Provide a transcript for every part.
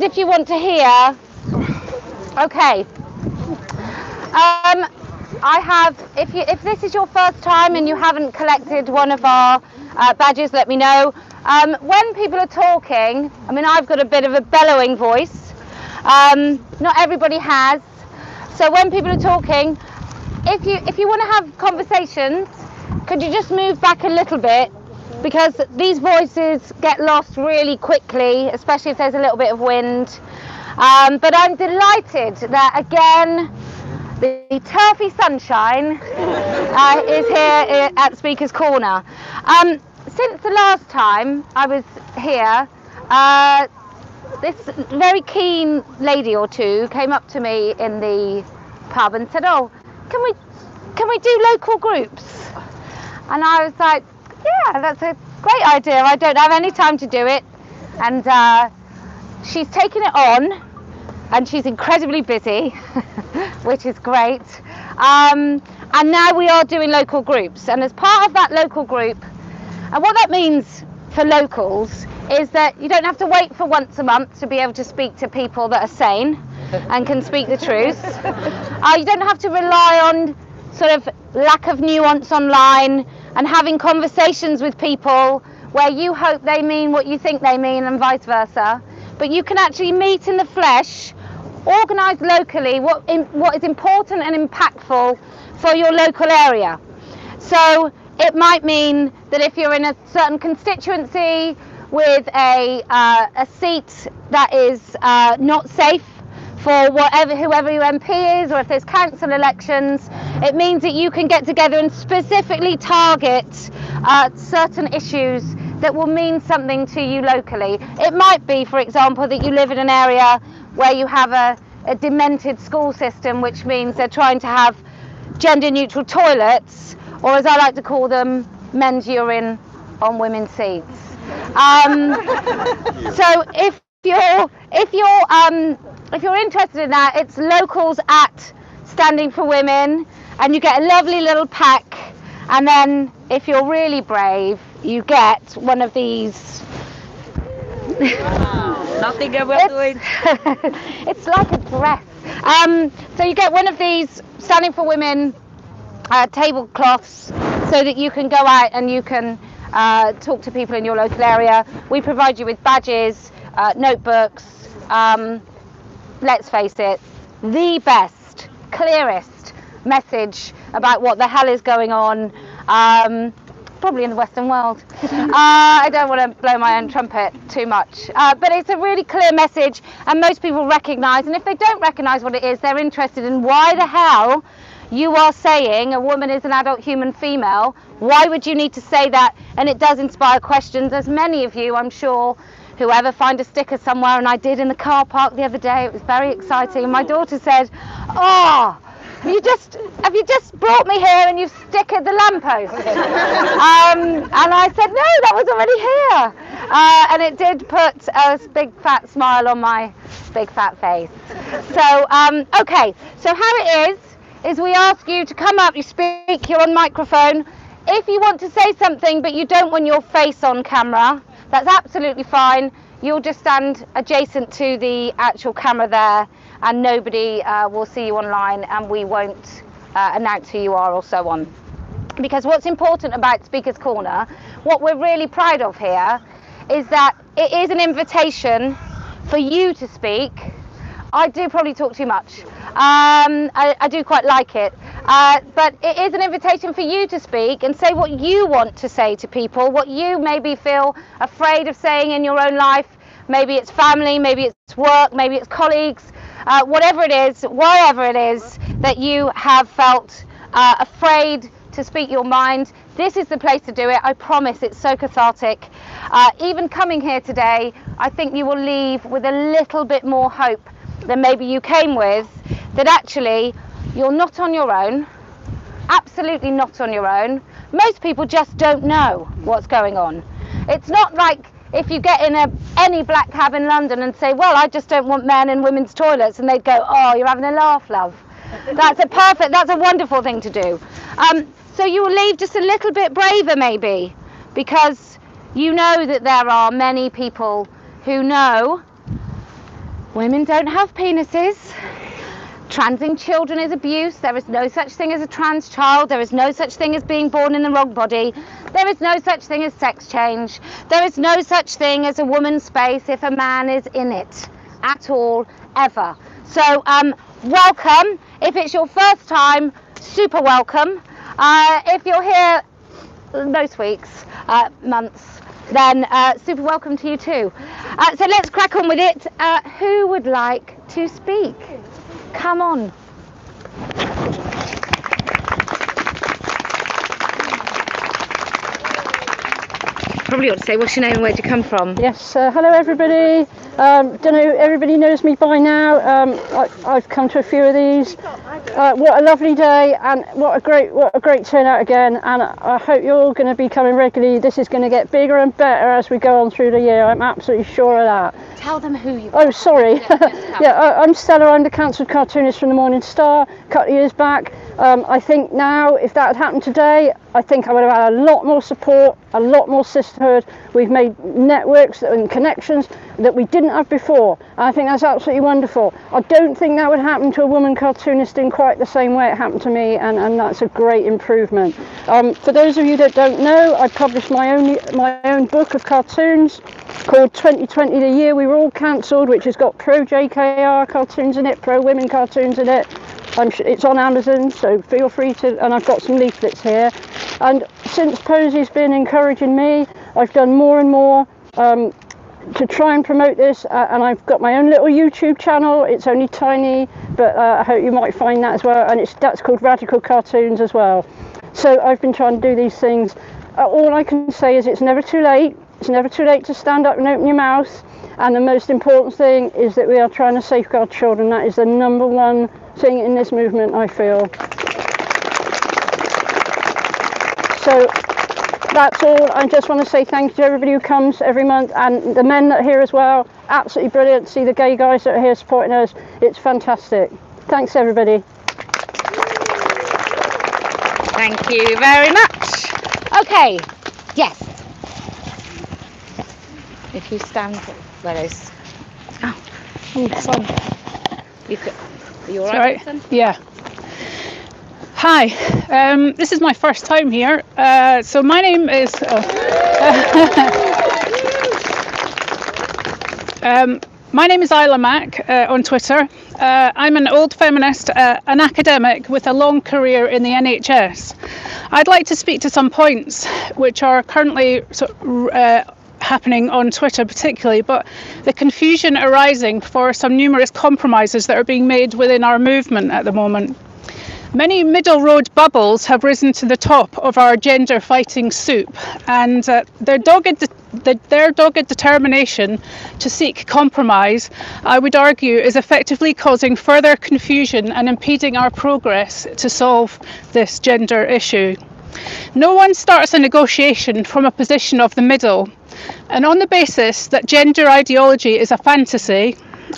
interested if you want to hear. Okay. I have, if this is your first time and you haven't collected one of our badges, let me know. When people are talking, I mean, I've got a bit of a bellowing voice. Not everybody has. So when people are talking, if you want to have conversations, could you just move back a little bit? Because these voices get lost really quickly, especially if there's a little bit of wind. But I'm delighted that again, the turfy sunshine is here at Speaker's Corner. Since the last time I was here, this very keen lady or two came up to me in the pub and said, "Oh, can we do local groups?" And I was like, "Yeah, that's a great idea. I don't have any time to do it." And she's taken it on. And she's incredibly busy, which is great. And now we are doing local groups. And as part of that local group, and what that means for locals is that you don't have to wait for once a month to be able to speak to people that are sane and can speak the truth. You don't have to rely on sort of lack of nuance online and having conversations with people where you hope they mean what you think they mean and vice versa. But you can actually meet in the flesh, organise locally what is important and impactful for your local area. So it might mean that if you're in a certain constituency with a seat that is not safe for whoever your MP is, or if there's council elections, it means that you can get together and specifically target certain issues that will mean something to you locally. It might be, for example, that you live in an area where you have a demented school system, which means they're trying to have gender neutral toilets, or as I like to call them, men's urine on women's seats. So if you're interested in that, it's locals at Standing for Women, and you get a lovely little pack. And then if you're really brave, you get one of these. Wow, nothing ever doing. It's like a dress. So you get one of these Standing for Women tablecloths so that you can go out and you can talk to people in your local area. We provide you with badges, notebooks. Let's face it, the best, clearest message about what the hell is going on, probably in the Western world. I don't want to blow my own trumpet too much, but it's a really clear message, and most people recognise, and if they don't recognise what it is, they're interested in why the hell you are saying a woman is an adult human female. Why would you need to say that? And it does inspire questions, as many of you, I'm sure, whoever find a sticker somewhere, and I did in the car park the other day. It was very exciting, and my daughter said, "Oh, have you just brought me here and you've stickered the lamppost?" And I said, "No, that was already here." And it did put a big fat smile on my big fat face. So, okay, so how it is we ask you to come up, you speak, you're on microphone. If you want to say something but you don't want your face on camera, that's absolutely fine. You'll just stand adjacent to the actual camera there, and nobody will see you online, and we won't announce who you are or so on. Because what's important about Speaker's Corner, what we're really proud of here, is that it is an invitation for you to speak. I do probably talk too much. I do quite like it. But it is an invitation for you to speak and say what you want to say to people, what you maybe feel afraid of saying in your own life. Maybe it's family, maybe it's work, maybe it's colleagues, whatever it is, wherever it is that you have felt afraid to speak your mind. This is the place to do it. I promise, it's so cathartic. Even coming here today, I think you will leave with a little bit more hope than maybe you came with, that actually you're not on your own, absolutely not on your own. Most people just don't know what's going on. It's not like if you get in any black cab in London and say, "Well, I just don't want men in women's toilets," and they'd go, "Oh, you're having a laugh, love." That's a wonderful thing to do. So you will leave just a little bit braver maybe, because you know that there are many people who know Women don't have penises. Transing children is abuse. There is no such thing as a trans child. There is no such thing as being born in the wrong body. There is no such thing as sex change. There is no such thing as a woman's space if a man is in it at all, ever. So welcome. If it's your first time, super welcome. If you're here most weeks, months, then super welcome to you too. So let's crack on with it. Who would like to speak? Come on. Probably ought to say what's your name and where'd you come from? Yes, hello everybody. Don't know, everybody knows me by now. I've come to a few of these. What a lovely day, and what a great turnout again. And I hope you're all going to be coming regularly. This is going to get bigger and better as we go on through the year. I'm absolutely sure of that. Tell them who you are. Oh, sorry. Yeah, I'm Stella. I'm the cancelled cartoonist from the Morning Star a couple of years back. I think now, if that had happened today, I think I would have had a lot more support, a lot more sisterhood. We've made networks and connections that we didn't have before. I think that's absolutely wonderful. I don't think that would happen to a woman cartoonist in quite the same way it happened to me, and that's a great improvement. For those of you that don't know, I published my own book of cartoons called 2020 The Year We Were All Cancelled, which has got pro JKR cartoons in it, pro women cartoons in it. It's on Amazon, so feel free to, and I've got some leaflets here. And since Posey's been encouraging me, I've done more and more to try and promote this, and I've got my own little YouTube channel. It's only tiny, but I hope you might find that as well, and that's called Radical Cartoons as well. So I've been trying to do these things. All I can say is it's never too late. It's never too late to stand up and open your mouth, and the most important thing is that we are trying to safeguard children. That is the number one thing in this movement, I feel. So that's all. I just want to say thank you to everybody who comes every month, and the men that are here as well. Absolutely brilliant. See the gay guys that are here supporting us. It's fantastic. Thanks everybody. Thank you very much. Okay, yes. If you stand where those. Oh, fun. You could. Are you all right? Sorry. Yeah. Hi, this is my first time here. So my name is. My name is Isla Mack on Twitter. I'm an old feminist, an academic with a long career in the NHS. I'd like to speak to some points which are currently happening on Twitter particularly, but the confusion arising for some numerous compromises that are being made within our movement at the moment. Many middle road bubbles have risen to the top of our gender fighting soup, and their dogged determination to seek compromise, I would argue, is effectively causing further confusion and impeding our progress to solve this gender issue. No one starts a negotiation from a position of the middle, and on the basis that gender ideology is a fantasy,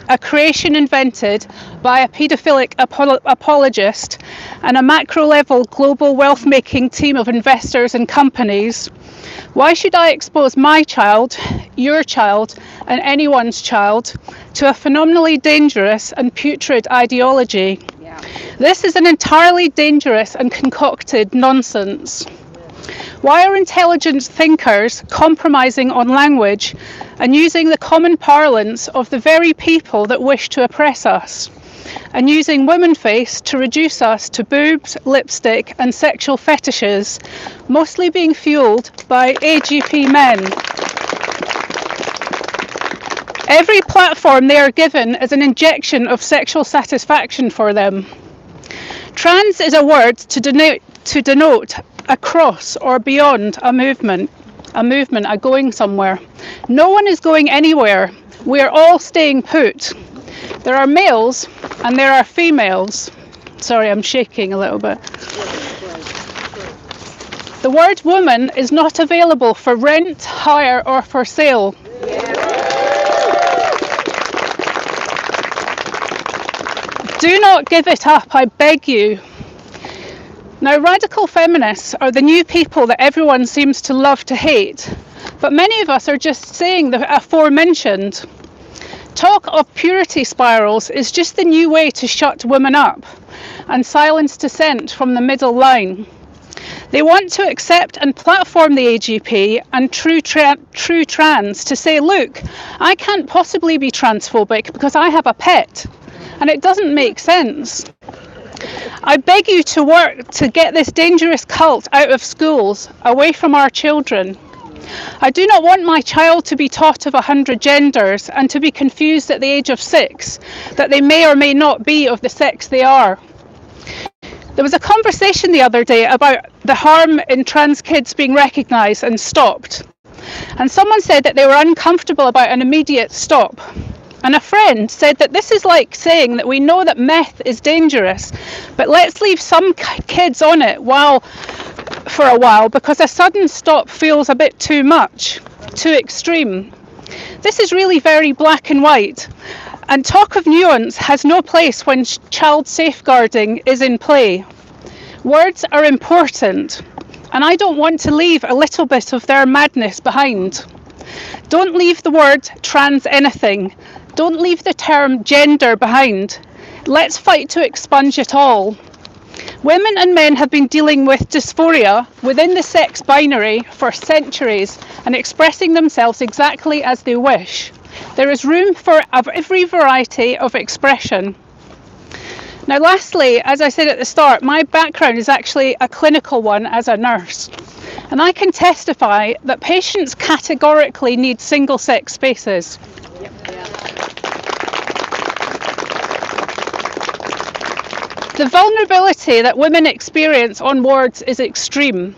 a creation invented by a paedophilic apologist and a macro-level global wealth-making team of investors and companies, why should I expose my child, your child, and anyone's child to a phenomenally dangerous and putrid ideology? Yeah. This is an entirely dangerous and concocted nonsense. Why are intelligent thinkers compromising on language and using the common parlance of the very people that wish to oppress us, and using woman face to reduce us to boobs, lipstick and sexual fetishes, mostly being fueled by AGP men? Every platform they are given is an injection of sexual satisfaction for them. Trans is a word to denote across or beyond a movement, a going somewhere. No one is going anywhere. We are all staying put. There are males and there are females. Sorry, I'm shaking a little bit. The word woman is not available for rent, hire or for sale. Do not give it up, I beg you. Now, radical feminists are the new people that everyone seems to love to hate, but many of us are just saying the aforementioned. Talk of purity spirals is just the new way to shut women up and silence dissent from the middle line. They want to accept and platform the AGP and true trans to say, look, I can't possibly be transphobic because I have a pet, and it doesn't make sense. I beg you to work to get this dangerous cult out of schools, away from our children. I do not want my child to be taught of 100 genders and to be confused at the age of 6 that they may or may not be of the sex they are. There was a conversation the other day about the harm in trans kids being recognised and stopped. And someone said that they were uncomfortable about an immediate stop. And a friend said that this is like saying that we know that meth is dangerous, but let's leave some kids on it for a while because a sudden stop feels a bit too much, too extreme. This is really very black and white, and talk of nuance has no place when child safeguarding is in play. Words are important, and I don't want to leave a little bit of their madness behind. Don't leave the word trans anything. Don't leave the term gender behind. Let's fight to expunge it all. Women and men have been dealing with dysphoria within the sex binary for centuries and expressing themselves exactly as they wish. There is room for every variety of expression. Now, lastly, as I said at the start, my background is actually a clinical one as a nurse. And I can testify that patients categorically need single-sex spaces. The vulnerability that women experience on wards is extreme.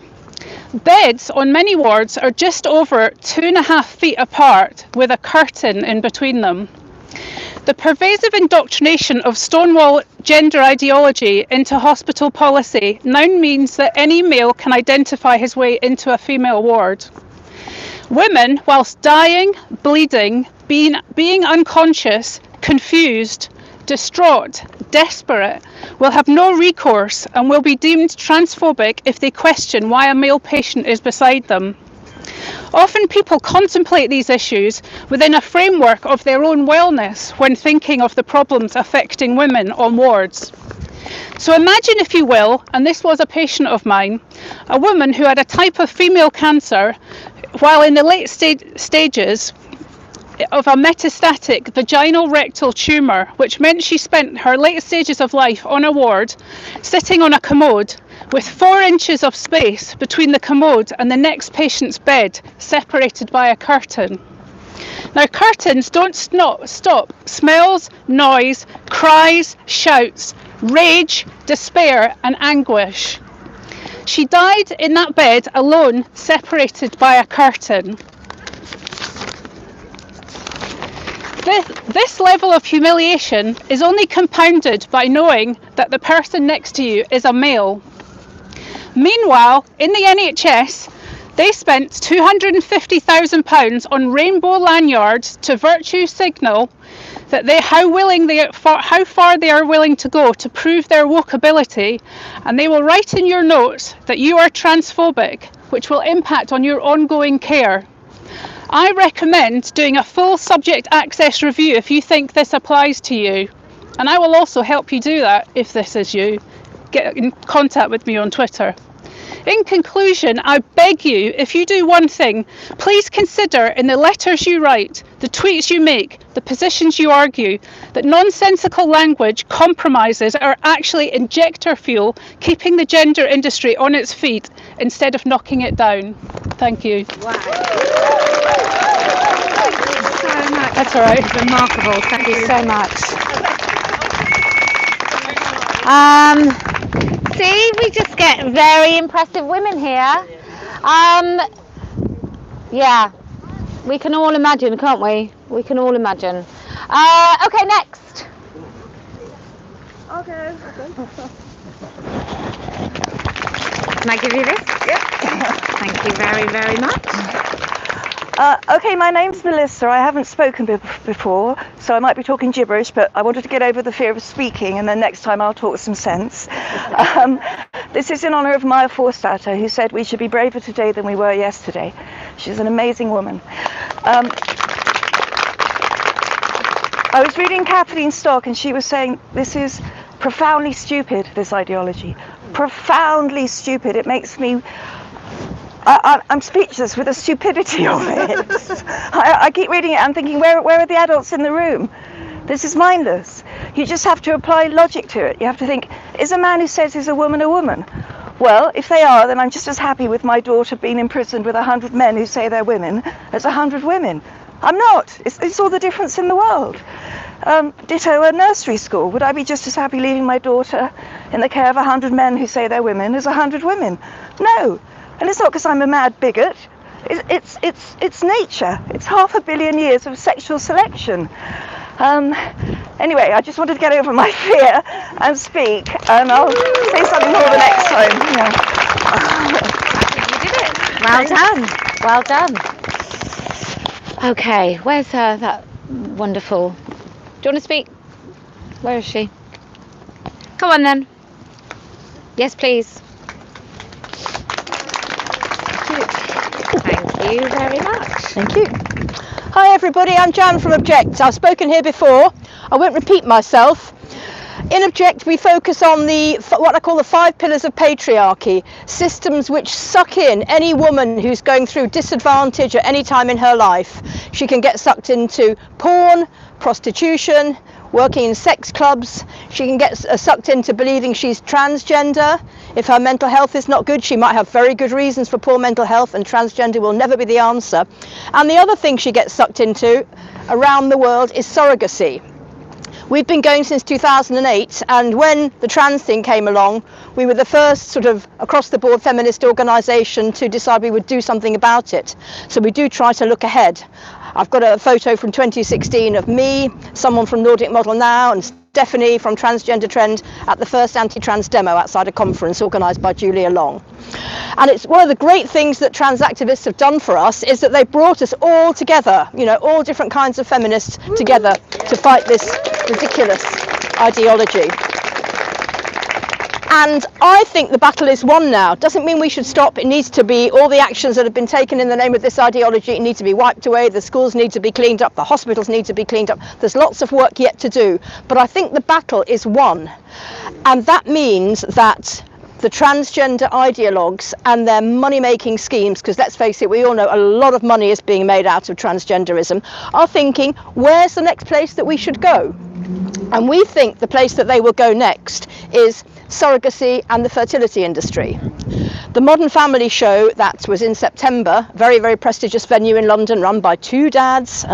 Beds on many wards are just over 2.5 feet apart with a curtain in between them. The pervasive indoctrination of Stonewall gender ideology into hospital policy now means that any male can identify his way into a female ward. Women, whilst dying, bleeding, being unconscious, confused, distraught, desperate, will have no recourse and will be deemed transphobic if they question why a male patient is beside them. Often people contemplate these issues within a framework of their own wellness when thinking of the problems affecting women on wards. So imagine, if you will, and this was a patient of mine, a woman who had a type of female cancer while in the late stages of a metastatic vaginal rectal tumour, which meant she spent her late stages of life on a ward, sitting on a commode, with 4 inches of space between the commode and the next patient's bed, separated by a curtain. Now, curtains don't stop smells, noise, cries, shouts, rage, despair and anguish. She died in that bed alone, separated by a curtain. This level of humiliation is only compounded by knowing that the person next to you is a male. Meanwhile, in the NHS, they spent £250,000 on rainbow lanyards to virtue signal that how far they are willing to go to prove their wokeability, and they will write in your notes that you are transphobic, which will impact on your ongoing care. I recommend doing a full subject access review if you think this applies to you, and I will also help you do that if this is you. Get in contact with me on Twitter. In conclusion, I beg you, if you do one thing, please consider in the letters you write, the tweets you make, the positions you argue, that nonsensical language compromises are actually injector fuel, keeping the gender industry on its feet instead of knocking it down. Thank you. Wow. Thank you so much. That's all right. It's remarkable. Thank you so much. See, we just get very impressive women here. Yeah, we can all imagine, can't we? We can all imagine. Okay, next. Okay. Can I give you this? Yep. Thank you very, very much. Okay, my name's Melissa. I haven't spoken before, so I might be talking gibberish, but I wanted to get over the fear of speaking, and then next time I'll talk some sense. This is in honour of Maya Forstater, who said we should be braver today than we were yesterday. She's an amazing woman. I was reading Kathleen Stock, and she was saying this is profoundly stupid, this ideology. Profoundly stupid. It makes me... I'm speechless with the stupidity of it. I keep reading it and thinking, where are the adults in the room? This is mindless. You just have to apply logic to it. You have to think, is a man who says he's a woman a woman? Well, if they are, then I'm just as happy with my daughter being imprisoned with 100 men who say they're women as 100 women. I'm not. It's all the difference in the world. Ditto a nursery school. Would I be just as happy leaving my daughter in the care of 100 men who say they're women as 100 women? No. And it's not because I'm a mad bigot. It's nature. It's 500 million years of sexual selection. Anyway, I just wanted to get over my fear and speak, and I'll say something more the next time. Yeah. You did it. Well done. Well done. Okay, where's that wonderful... Do you want to speak? Where is she? Come on then. Yes, please. Thank you very much. Thank you. Hi everybody, I'm Jan from Object. I've spoken here before. I won't repeat myself. In Object we focus on what I call the 5 pillars of patriarchy, systems which suck in any woman who's going through disadvantage at any time in her life. She can get sucked into porn, prostitution, working in sex clubs. She can get sucked into believing she's transgender. If her mental health is not good, she might have very good reasons for poor mental health, and transgender will never be the answer. And the other thing she gets sucked into around the world is surrogacy. We've been going since 2008, and when the trans thing came along, we were the first sort of across-the-board feminist organisation to decide we would do something about it. So we do try to look ahead. I've got a photo from 2016 of me, someone from Nordic Model Now, and Stephanie from Transgender Trend at the first anti-trans demo outside a conference organised by Julia Long. And it's one of the great things that trans activists have done for us is that they brought us all together, you know, all different kinds of feminists together to fight this ridiculous ideology. And I think the battle is won now. Doesn't mean we should stop. It needs to be, all the actions that have been taken in the name of this ideology need to be wiped away. The schools need to be cleaned up. The hospitals need to be cleaned up. There's lots of work yet to do. But I think the battle is won. And that means that the transgender ideologues and their money-making schemes, because let's face it, we all know a lot of money is being made out of transgenderism, are thinking, where's the next place that we should go? And we think the place that they will go next is surrogacy and the fertility industry. The Modern Family show that was in September, very, very prestigious venue in London run by 2 dads,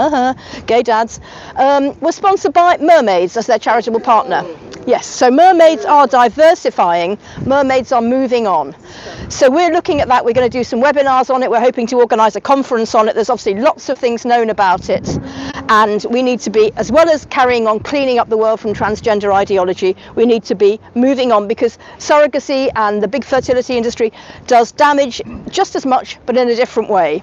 gay dads, was sponsored by Mermaids as their charitable partner. Yes, so mermaids are diversifying, mermaids are moving on. So we're looking at that, we're going to do some webinars on it, we're hoping to organise a conference on it. There's obviously lots of things known about it, and we need to be, as well as carrying on cleaning up the world from transgender ideology, we need to be moving on, because surrogacy and the big fertility industry does damage just as much but in a different way.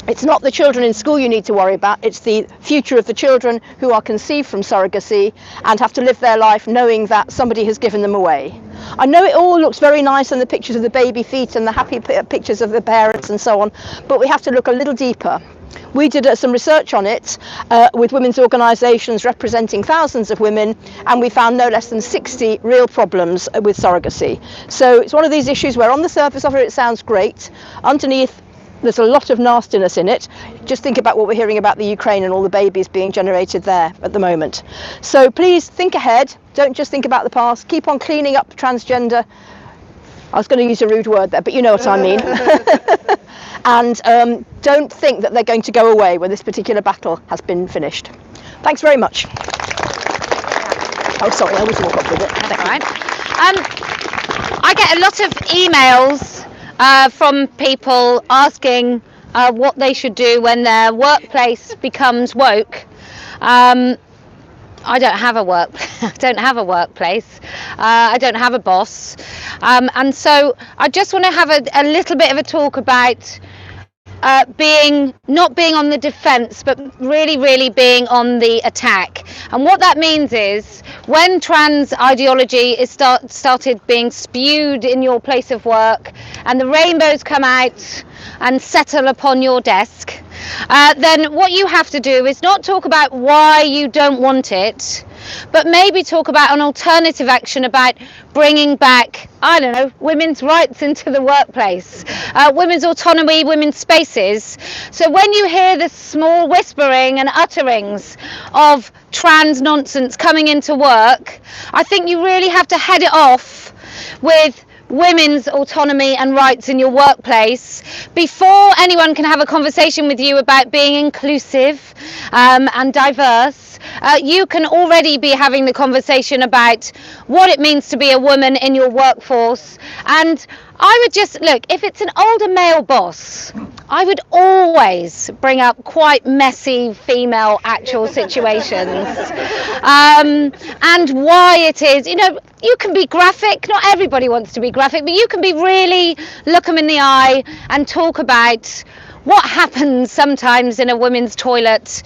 It's not the children in school you need to worry about, it's the future of the children who are conceived from surrogacy and have to live their life knowing that somebody has given them away. I know it all looks very nice in the pictures of the baby feet and the happy pictures of the parents and so on, but we have to look a little deeper. We did some research on it with women's organisations representing thousands of women, and we found no less than 60 real problems with surrogacy. So it's one of these issues where on the surface of it sounds great, underneath there's a lot of nastiness in it. Just think about what we're hearing about the Ukraine and all the babies being generated there at the moment. So please think ahead, don't just think about the past, keep on cleaning up transgender. I was going to use a rude word there, but you know what I mean. And don't think that they're going to go away when this particular battle has been finished. Thanks very much. Oh, sorry, I always walk up with it. That's all right. I get a lot of emails from people asking what they should do when their workplace becomes woke. I don't have a workplace. I don't have a boss, and so I just want to have a little bit of a talk about not being on the defense, but really being on the attack. And what that means is when trans ideology is started being spewed in your place of work and the rainbows come out and settle upon your desk, then what you have to do is not talk about why you don't want it, but maybe talk about an alternative action about bringing back, I don't know, women's rights into the workplace, women's autonomy, women's spaces. So when you hear the small whispering and utterings of trans nonsense coming into work, I think you really have to head it off with women's autonomy and rights in your workplace before anyone can have a conversation with you about being inclusive and diverse. You can already be having the conversation about what it means to be a woman in your workforce. And I would just look, if it's an older male boss, I would always bring up quite messy female actual situations and why it is, you know, you can be graphic, not everybody wants to be graphic, but you can be really, look them in the eye and talk about what happens sometimes in a women's toilet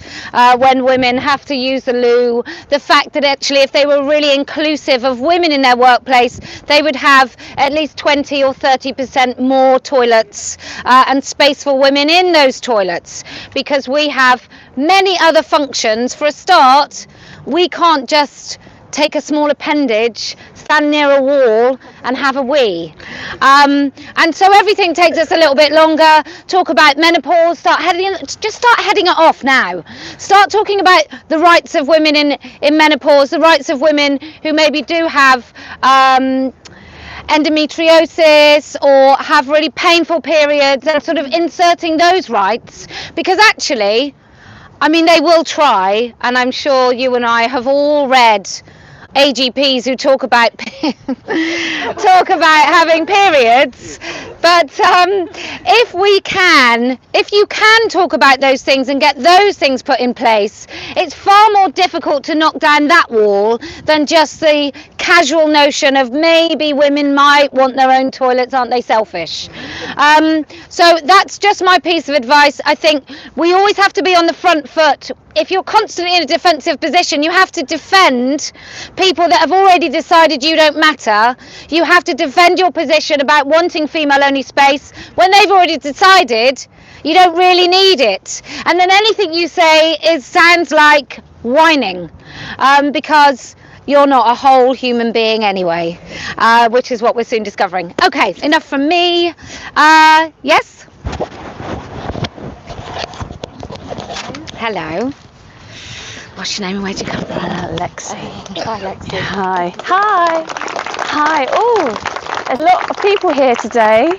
when women have to use the loo, the fact that actually if they were really inclusive of women in their workplace, they would have at least 20 or 30% more toilets and space for women in those toilets, because we have many other functions. For a start, we can't just take a small appendage, stand near a wall and have a wee. And so everything takes us a little bit longer. Talk about menopause, start heading it off now. Start talking about the rights of women in menopause, the rights of women who maybe do have endometriosis or have really painful periods, and sort of inserting those rights, because actually, I mean, they will try, and I'm sure you and I have all read AGPs who talk about having periods, but if you can talk about those things and get those things put in place, it's far more difficult to knock down that wall than just the casual notion of maybe women might want their own toilets, aren't they selfish? So that's just my piece of advice. I think we always have to be on the front foot. If you're constantly in a defensive position, you have to defend people that have already decided you don't matter. You have to defend your position about wanting female-only space when they've already decided you don't really need it. And then anything you say sounds like whining, because you're not a whole human being anyway, which is what we're soon discovering. Okay, enough from me. Yes? Hello. What's your name and where'd you come from? Lexi. Hi, Lexi. Hi. Hi. Hi. Oh, there's a lot of people here today.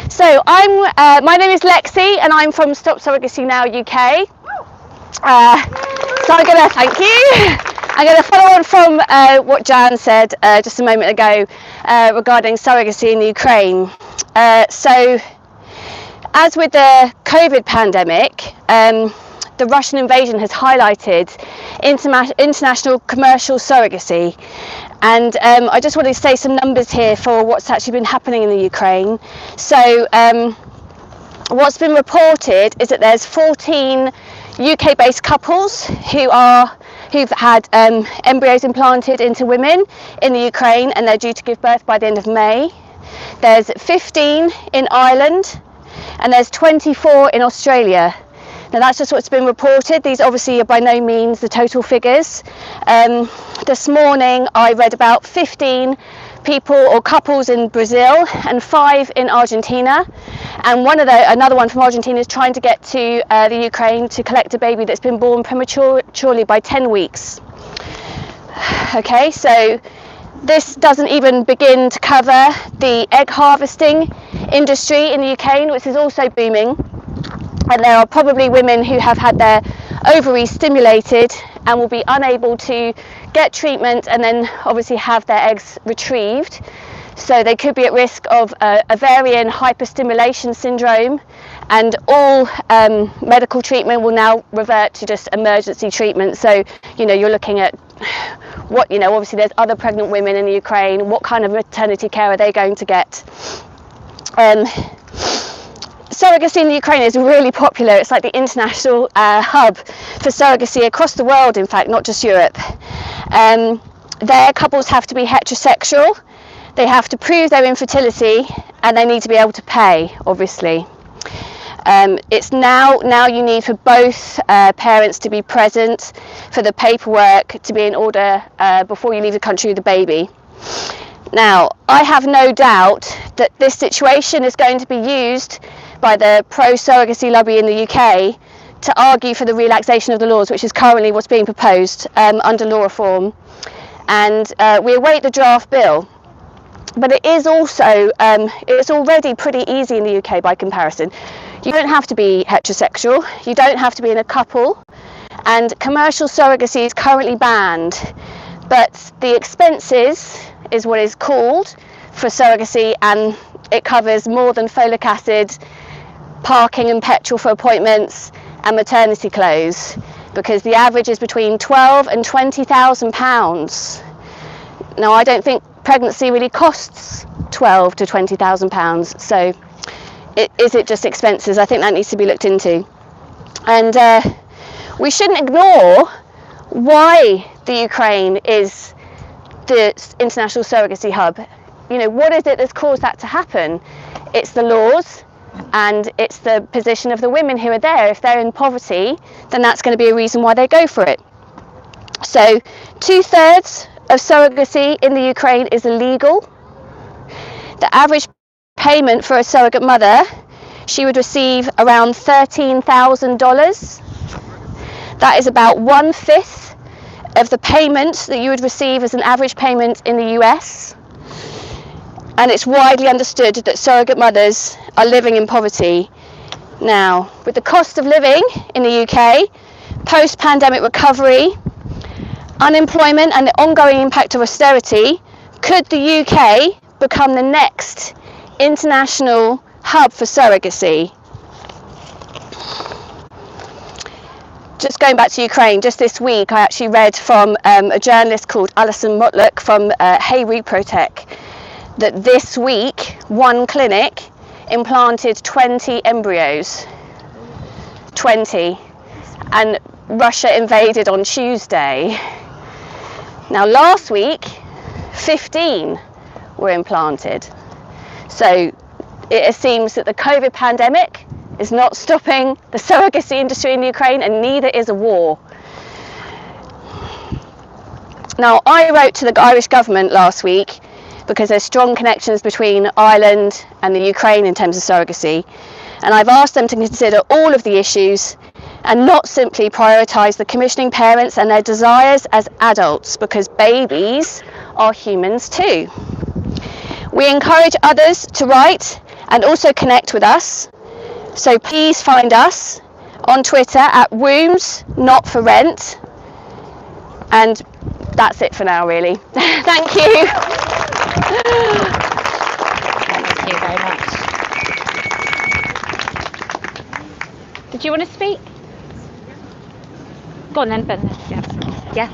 So my name is Lexi and I'm from Stop Surrogacy Now UK. So thank you. I'm going to follow on from what Jan said just a moment ago regarding surrogacy in Ukraine. So as with the COVID pandemic, the Russian invasion has highlighted international commercial surrogacy, and I just wanted to say some numbers here for what's actually been happening in the Ukraine. So what's been reported is that there's 14 UK-based couples who've had embryos implanted into women in the Ukraine, and they're due to give birth by the end of May. There's 15 in Ireland, and there's 24 in Australia. Now that's just what's been reported. These obviously are by no means the total figures. This morning I read about 15 people or couples in Brazil and 5 in Argentina, and another one from Argentina is trying to get to the Ukraine to collect a baby that's been born prematurely by 10 weeks. Okay, so this doesn't even begin to cover the egg harvesting industry in the UK, which is also booming. And there are probably women who have had their ovaries stimulated and will be unable to get treatment and then obviously have their eggs retrieved. So they could be at risk of ovarian hyperstimulation syndrome, and all medical treatment will now revert to just emergency treatment. So, you're looking at what, obviously there's other pregnant women in the Ukraine. What kind of maternity care are they going to get? Surrogacy in the Ukraine is really popular. It's like the international hub for surrogacy across the world, in fact, not just Europe. Their couples have to be heterosexual, they have to prove their infertility, and they need to be able to pay, obviously. It's now you need for both parents to be present, for the paperwork to be in order before you leave the country with the baby. Now, I have no doubt that this situation is going to be used by the pro-surrogacy lobby in the UK to argue for the relaxation of the laws, which is currently what's being proposed under law reform. And we await the draft bill. But it is also, it's already pretty easy in the UK by comparison. You don't have to be heterosexual, you don't have to be in a couple, and commercial surrogacy is currently banned. But the expenses is what is called for surrogacy, and it covers more than folic acid, parking and petrol for appointments, and maternity clothes, because the average is between £12,000 and £20,000. Now, I don't think pregnancy really costs £12,000 to £20,000, so is it just expenses? I think that needs to be looked into. And we shouldn't ignore why the Ukraine is the international surrogacy hub. You know, what is it that's caused that to happen? It's the laws, and it's the position of the women who are there. If they're in poverty, then that's going to be a reason why they go for it. So 2/3 of surrogacy in the Ukraine is illegal. The average payment for a surrogate mother, she would receive around $13,000. That is about 1/5 of the payment that you would receive as an average payment in the US. And it's widely understood that surrogate mothers are living in poverty. Now, with the cost of living in the UK, post-pandemic recovery, unemployment and the ongoing impact of austerity, could the UK become the next international hub for surrogacy? Just going back to Ukraine, just this week I actually read from a journalist called Alison Motluk from Hey Reprotech that this week one clinic implanted 20 embryos. 20. And Russia invaded on Tuesday. Now last week 15 were implanted. So it seems that the COVID pandemic is not stopping the surrogacy industry in Ukraine, and neither is a war. Now, I wrote to the Irish government last week because there's strong connections between Ireland and the Ukraine in terms of surrogacy, and I've asked them to consider all of the issues and not simply prioritise the commissioning parents and their desires as adults, because babies are humans too. We encourage others to write and also connect with us, so please find us on Twitter at Wombs Not For Rent, and that's it for now really. Thank you. Thank you very much. Did you want to speak? Go on then, Ben. Yeah.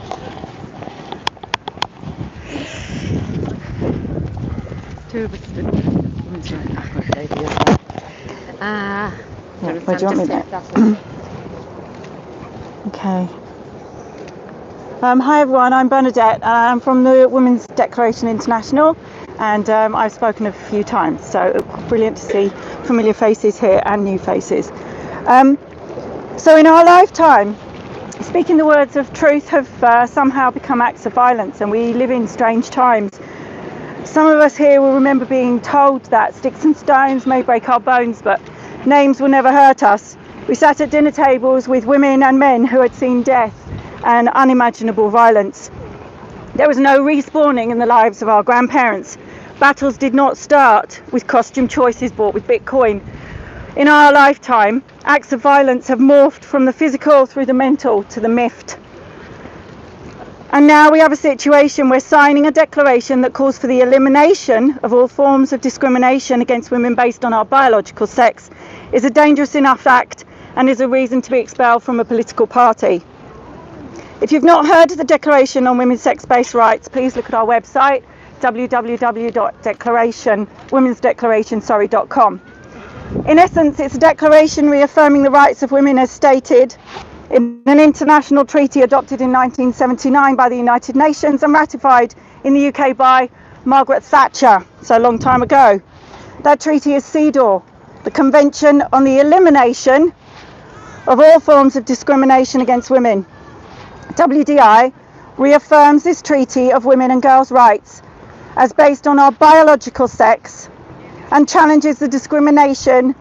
Where do you want me there? Okay. Hi everyone, I'm Bernadette and I'm from the Women's Declaration International, and I've spoken a few times, so brilliant to see familiar faces here and new faces. So in our lifetime, speaking the words of truth have somehow become acts of violence, and we live in strange times. Some of us here will remember being told that sticks and stones may break our bones, but names will never hurt us. We sat at dinner tables with women and men who had seen death and unimaginable violence. There was no respawning in the lives of our grandparents. Battles did not start with costume choices bought with Bitcoin. In our lifetime, acts of violence have morphed from the physical through the mental to the myth. And now we have a situation where signing a declaration that calls for the elimination of all forms of discrimination against women based on our biological sex is a dangerous enough act and is a reason to be expelled from a political party. If you've not heard of the Declaration on Women's Sex-Based Rights, please look at our website, www.womensdeclaration.com. In essence, it's a declaration reaffirming the rights of women as stated in an international treaty adopted in 1979 by the United Nations and ratified in the UK by Margaret Thatcher, so a long time ago. That treaty is CEDAW, the Convention on the Elimination of All Forms of Discrimination Against Women. WDI reaffirms this Treaty of Women and Girls' Rights as based on our biological sex and challenges the discrimination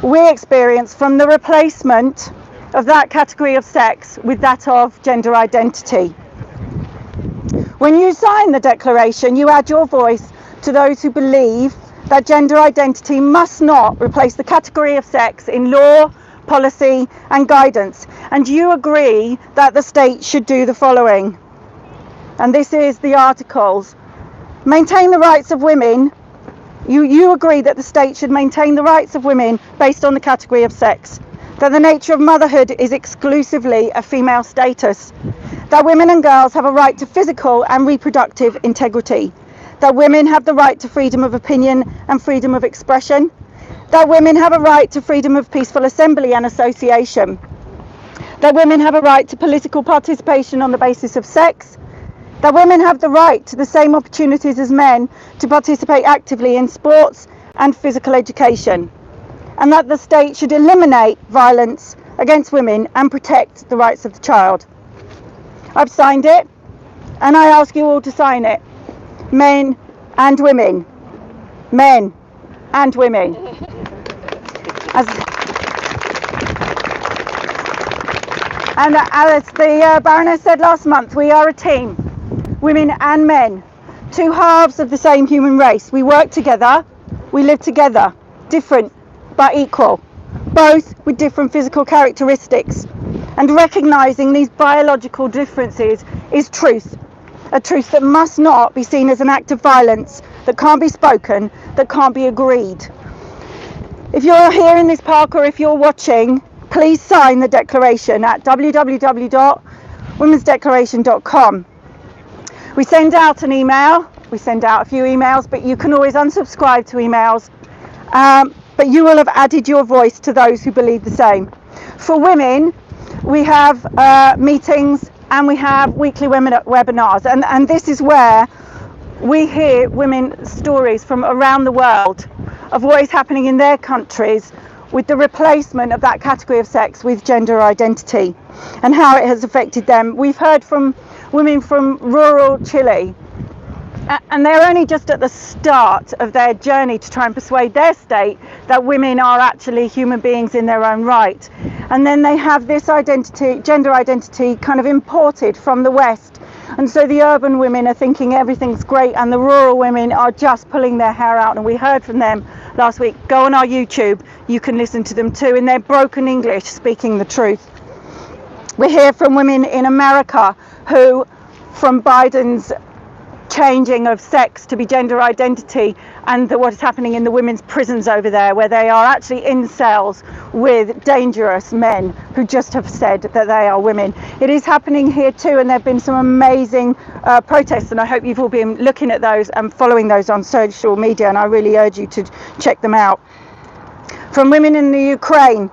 we experience from the replacement of that category of sex with that of gender identity. When you sign the declaration, you add your voice to those who believe that gender identity must not replace the category of sex in law, policy and guidance, and you agree that the state should do the following. And this is the articles. Maintain the rights of women. You agree that the state should maintain the rights of women based on the category of sex, that the nature of motherhood is exclusively a female status, that women and girls have a right to physical and reproductive integrity, that women have the right to freedom of opinion and freedom of expression, that women have a right to freedom of peaceful assembly and association, that women have a right to political participation on the basis of sex, that women have the right to the same opportunities as men to participate actively in sports and physical education, and that the state should eliminate violence against women and protect the rights of the child. I've signed it, and I ask you all to sign it. Men and women. Men and women. As the Baroness said last month, we are a team. Women and men, two halves of the same human race. We work together, we live together, different but equal, both with different physical characteristics. And recognising these biological differences is truth, a truth that must not be seen as an act of violence, that can't be spoken, that can't be agreed. If you're here in this park or if you're watching, please sign the declaration at www.womensdeclaration.com. We send out an email, we send out a few emails, but you can always unsubscribe to emails. But you will have added your voice to those who believe the same. For women, we have meetings and we have weekly webinars, and this is where we hear women's stories from around the world of what is happening in their countries with the replacement of that category of sex with gender identity and how it has affected them. We've heard from women from rural Chile, and they're only just at the start of their journey to try and persuade their state that women are actually human beings in their own right. And then they have this identity, gender identity, kind of imported from the West. And so the urban women are thinking everything's great and the rural women are just pulling their hair out. And we heard from them last week. Go on our YouTube, you can listen to them too in their broken English, speaking the truth. We hear from women in America who, from Biden's changing of sex to be gender identity, and what is happening in the women's prisons over there, where they are actually in cells with dangerous men who just have said that they are women. It is happening here too, and there have been some amazing protests, and I hope you've all been looking at those and following those on social media, and I really urge you to check them out. From women in the Ukraine,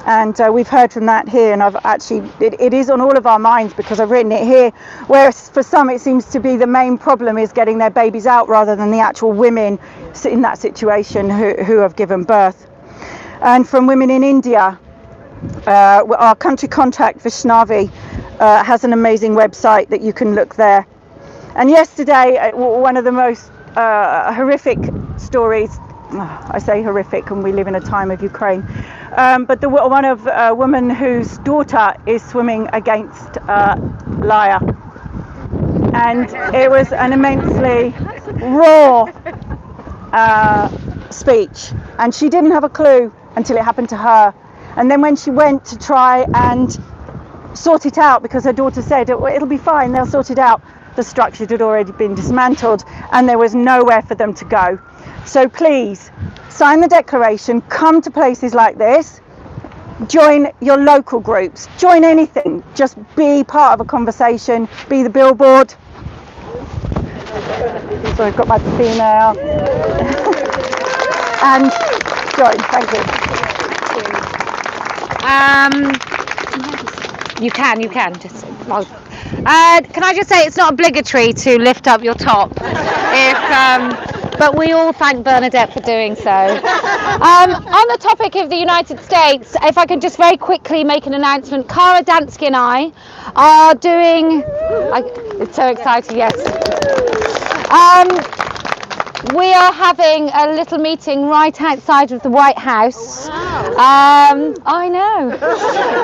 and we've heard from that here, and I've actually it is on all of our minds because I've written it here, where for some it seems to be the main problem is getting their babies out rather than the actual women in that situation who have given birth. And from women in India, our country contact Vaishnavi has an amazing website that you can look there. And yesterday, one of the most horrific stories, I say horrific and we live in a time of Ukraine, but one of a woman whose daughter is swimming against Lyre, and it was an immensely raw speech, and she didn't have a clue until it happened to her. And then when she went to try and sort it out, because her daughter said it'll be fine, they'll sort it out, the structure had already been dismantled and there was nowhere for them to go. So please sign the declaration, come to places like this, join your local groups, join anything, just be part of a conversation, be the billboard. So I've got my female and join. Thank you. You can just. Well, can I just say it's not obligatory to lift up your top but we all thank Bernadette for doing so. On the topic of the United States, if I could just very quickly make an announcement, Cara Dansky and I are doing, it's so exciting, yes. We are having a little meeting right outside of the White House. I know.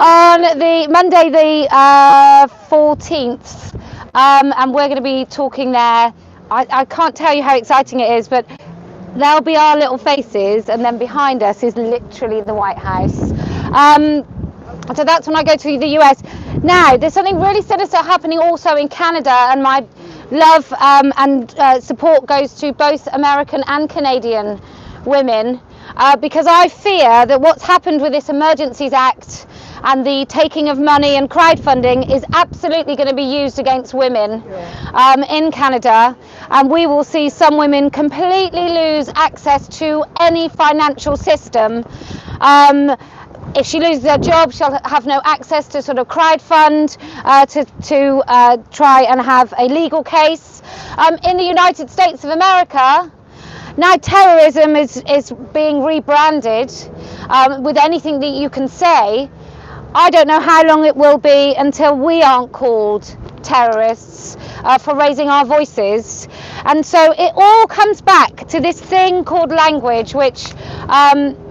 On the Monday the 14th, and we're going to be talking there. I can't tell you how exciting it is, but there'll be our little faces, and then behind us is literally the White House. So that's when I go to the US. Now, there's something really sinister happening also in Canada, and my love and support goes to both American and Canadian women, because I fear that what's happened with this Emergencies Act and the taking of money and crowdfunding is absolutely going to be used against women in Canada, and we will see some women completely lose access to any financial system. If she loses her job, she'll have no access to sort of crowdfund to try and have a legal case. In the United States of America, now terrorism is being rebranded with anything that you can say. I don't know how long it will be until we aren't called terrorists for raising our voices. And so it all comes back to this thing called language, which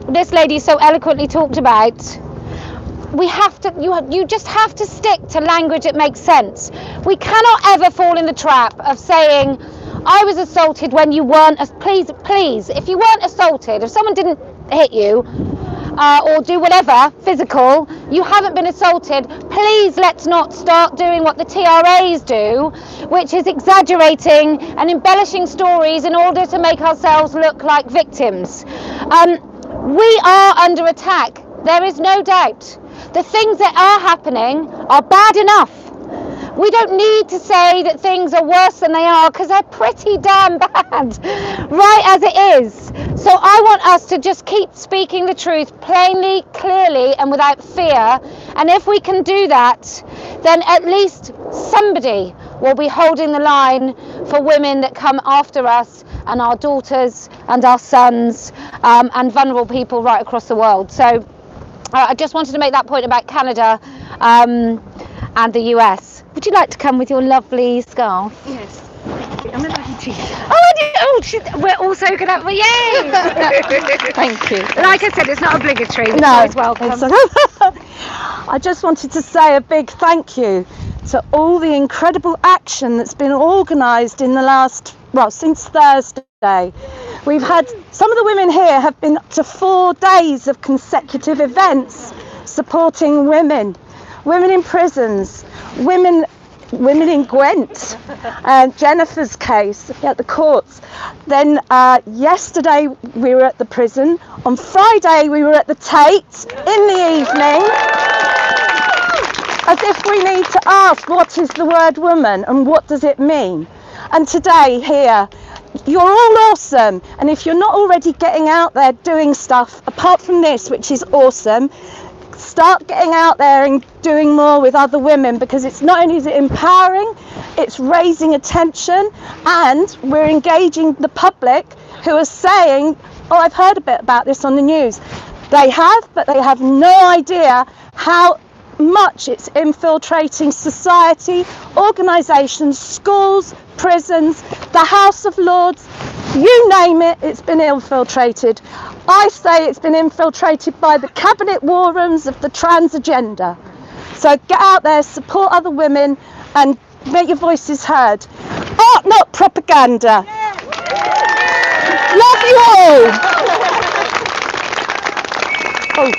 this lady so eloquently talked about. We have to, you just have to stick to language that makes sense. We cannot ever fall in the trap of saying, I was assaulted when you weren't, please, if you weren't assaulted, if someone didn't hit you, or do whatever physical, you haven't been assaulted, please let's not start doing what the TRAs do, which is exaggerating and embellishing stories in order to make ourselves look like victims. We are under attack, there is no doubt. The things that are happening are bad enough. We don't need to say that things are worse than they are, because they're pretty damn bad, right as it is. So I want us to just keep speaking the truth plainly, clearly, and without fear. And if we can do that, then at least somebody will be holding the line for women that come after us, and our daughters and our sons, and vulnerable people right across the world. So I just wanted to make that point about Canada and the US. Would you like to come with your lovely scarf? Yes. I'm a lucky teacher. We're also going to, yay! Thank you. Like I said, it's not obligatory. You're No, always welcome. I just wanted to say a big thank you to all the incredible action that's been organised in the last, since Thursday. We've had, some of the women here have been up to 4 days of consecutive events supporting women in prisons, women in Gwent, Jennifer's case at the courts. Then yesterday we were at the prison. On Friday we were at the Tate in the evening. As if we need to ask, what is the word woman and what does it mean? And today here, you're all awesome. And if you're not already getting out there doing stuff, apart from this, which is awesome, start getting out there and doing more with other women, because it's not only is it empowering, it's raising attention, and we're engaging the public who are saying, oh, I've heard a bit about this on the news. They have, but they have no idea how much it's infiltrating society, organisations, schools, prisons, the House of Lords, you name it, it's been infiltrated. I say it's been infiltrated by the cabinet war rooms of the trans agenda. So get out there, support other women, and make your voices heard. Art, not propaganda. Love you all. Oh.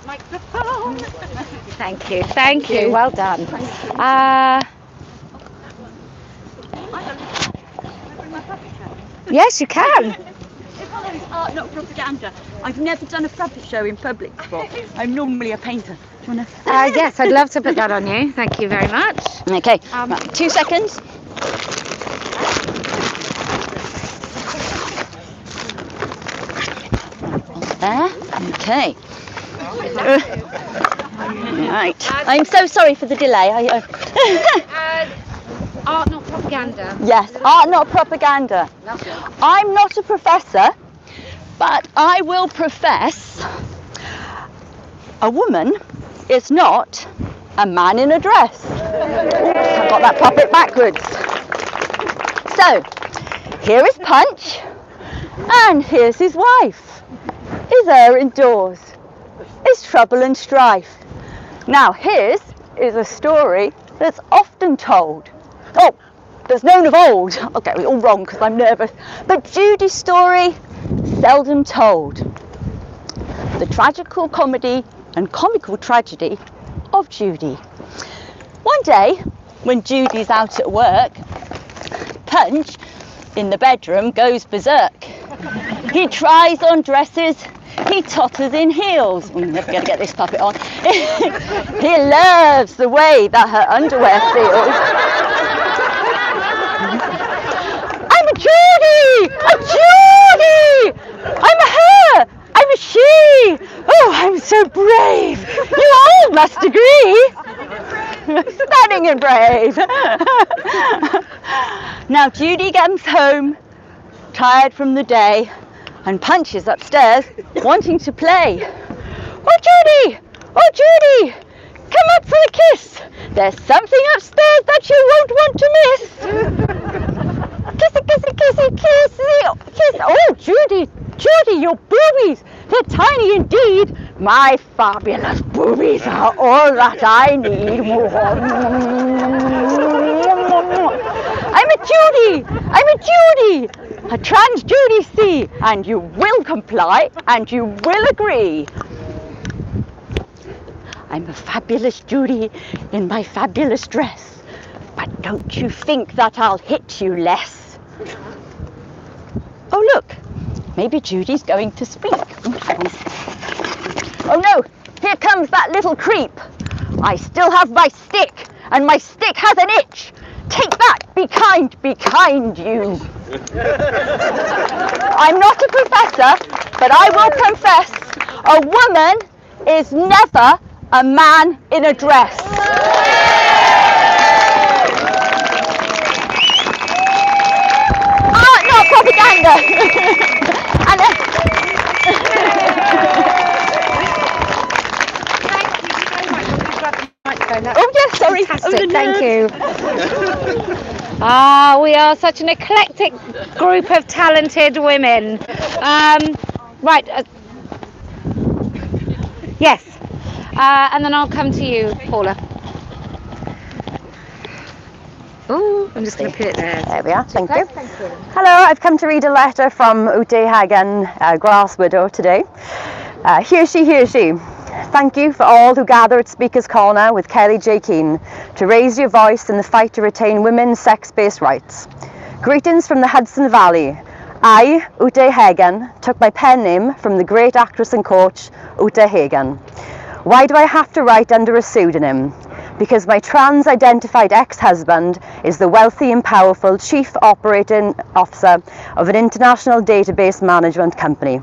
Microphone. Thank you. Well done. Yes, you can. It's art, not propaganda. I've never done a puppet show in public before. I'm normally a painter. Do you want to? Yes, I'd love to put that on you. Thank you very much. Okay, 2 seconds. There. Okay. Right. I'm so sorry for the delay. Art, not propaganda. Yes, art not propaganda. I'm not a professor, but I will profess a woman is not a man in a dress. I got that puppet backwards. So, here is Punch, and here's his wife. Is her indoors? Is trouble and strife? Now, his is a story that's often told. Oh, that's known of old. I'll get it all wrong because I'm nervous. But Judy's story, seldom told. The tragical comedy and comical tragedy of Judy. One day, when Judy's out at work, Punch, in the bedroom, goes berserk. He tries on dresses, he totters in heels. I'm never going to get this puppet on. He loves the way that her underwear feels. I'm a Judy! A Judy! I'm a her! I'm a she! Oh, I'm so brave! You all must agree! Stunning and brave! Now Judy comes home, tired from the day, and Punch is upstairs, wanting to play. Oh Judy! Oh Judy! Come up for a kiss! There's something upstairs that you won't want to miss! Kissy, kissy, kissy, kissy, kiss! Oh Judy! Judy, your boobies! They're tiny indeed! My fabulous boobies are all that I need. I'm a Judy! I'm a Judy! A trans Judy C, and you will comply and you will agree. I'm a fabulous Judy in my fabulous dress, but don't you think that I'll hit you less? Oh look, maybe Judy's going to speak. Oh no, here comes that little creep. I still have my stick, and my stick has an itch. Take that, be kind you. I'm not a professor, but I will confess, a woman is never a man in a dress. Art, not propaganda. And, oh yes, sorry. Fantastic, thank you. Ah, we are such an eclectic group of talented women. Right. Yes. And then I'll come to you, Paula. Oh, I'm just going to put it there. There we are, thank you. Hello, I've come to read a letter from Ute Hagen, Grass Widow, today. Here she. Thank you for all who gather at Speaker's Corner with Kellie-Jay to raise your voice in the fight to retain women's sex-based rights. Greetings from the Hudson Valley. I, Ute Hagen, took my pen name from the great actress and coach, Ute Hagen. Why do I have to write under a pseudonym? Because my trans-identified ex-husband is the wealthy and powerful Chief Operating Officer of an international database management company.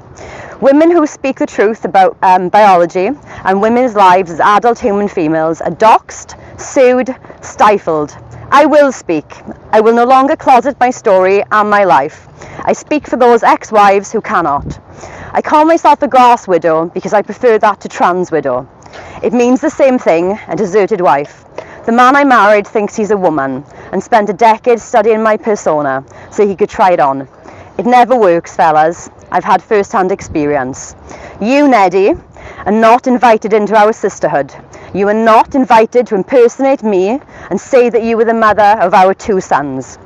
Women who speak the truth about biology and women's lives as adult human females are doxxed, sued, stifled. I will speak. I will no longer closet my story and my life. I speak for those ex-wives who cannot. I call myself a grass widow because I prefer that to trans widow. It means the same thing, a deserted wife. The man I married thinks he's a woman and spent a decade studying my persona so he could try it on. It never works, fellas. I've had first-hand experience. You, Neddy, are not invited into our sisterhood. You are not invited to impersonate me and say that you were the mother of our 2 sons.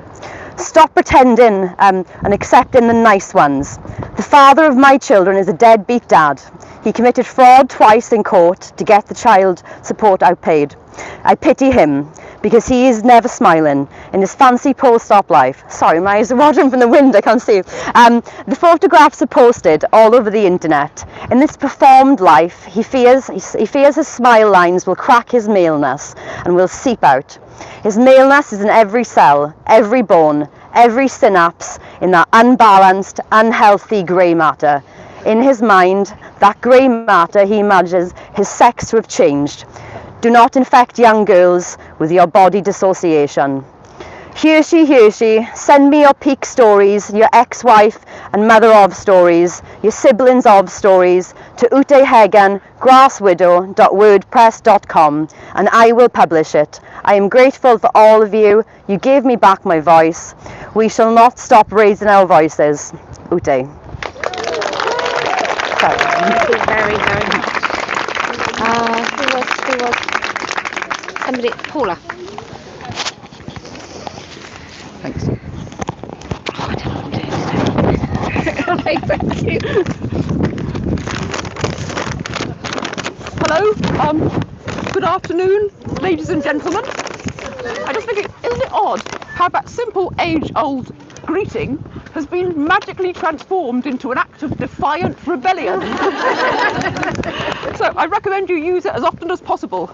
Stop pretending and accepting the nice ones. The father of my children is a deadbeat dad. He committed fraud twice in court to get the child support outpaid. I pity him because he is never smiling in his fancy post-op life. Sorry, my eyes are watering from the wind, I can't see. The photographs are posted all over the internet. In this performed life, he fears his smile lines will crack his maleness and will seep out. His maleness is in every cell, every bone, every synapse in that unbalanced, unhealthy grey matter. In his mind, that grey matter, he imagines his sex to have changed. Do not infect young girls with your body dissociation. Here she, send me your peak stories, your ex-wife and mother of stories, your siblings of stories to utehagen.grasswidow.wordpress.com and I will publish it. I am grateful for all of you. You gave me back my voice. We shall not stop raising our voices. Ute. Thank you very, very much. Who was? Somebody, Paula. Thanks. Oh, I don't know what I'm doing today. Thank you. Hello, good afternoon, ladies and gentlemen. I just think, isn't it odd how that simple age-old greeting has been magically transformed into an act of defiant rebellion? So I recommend you use it as often as possible.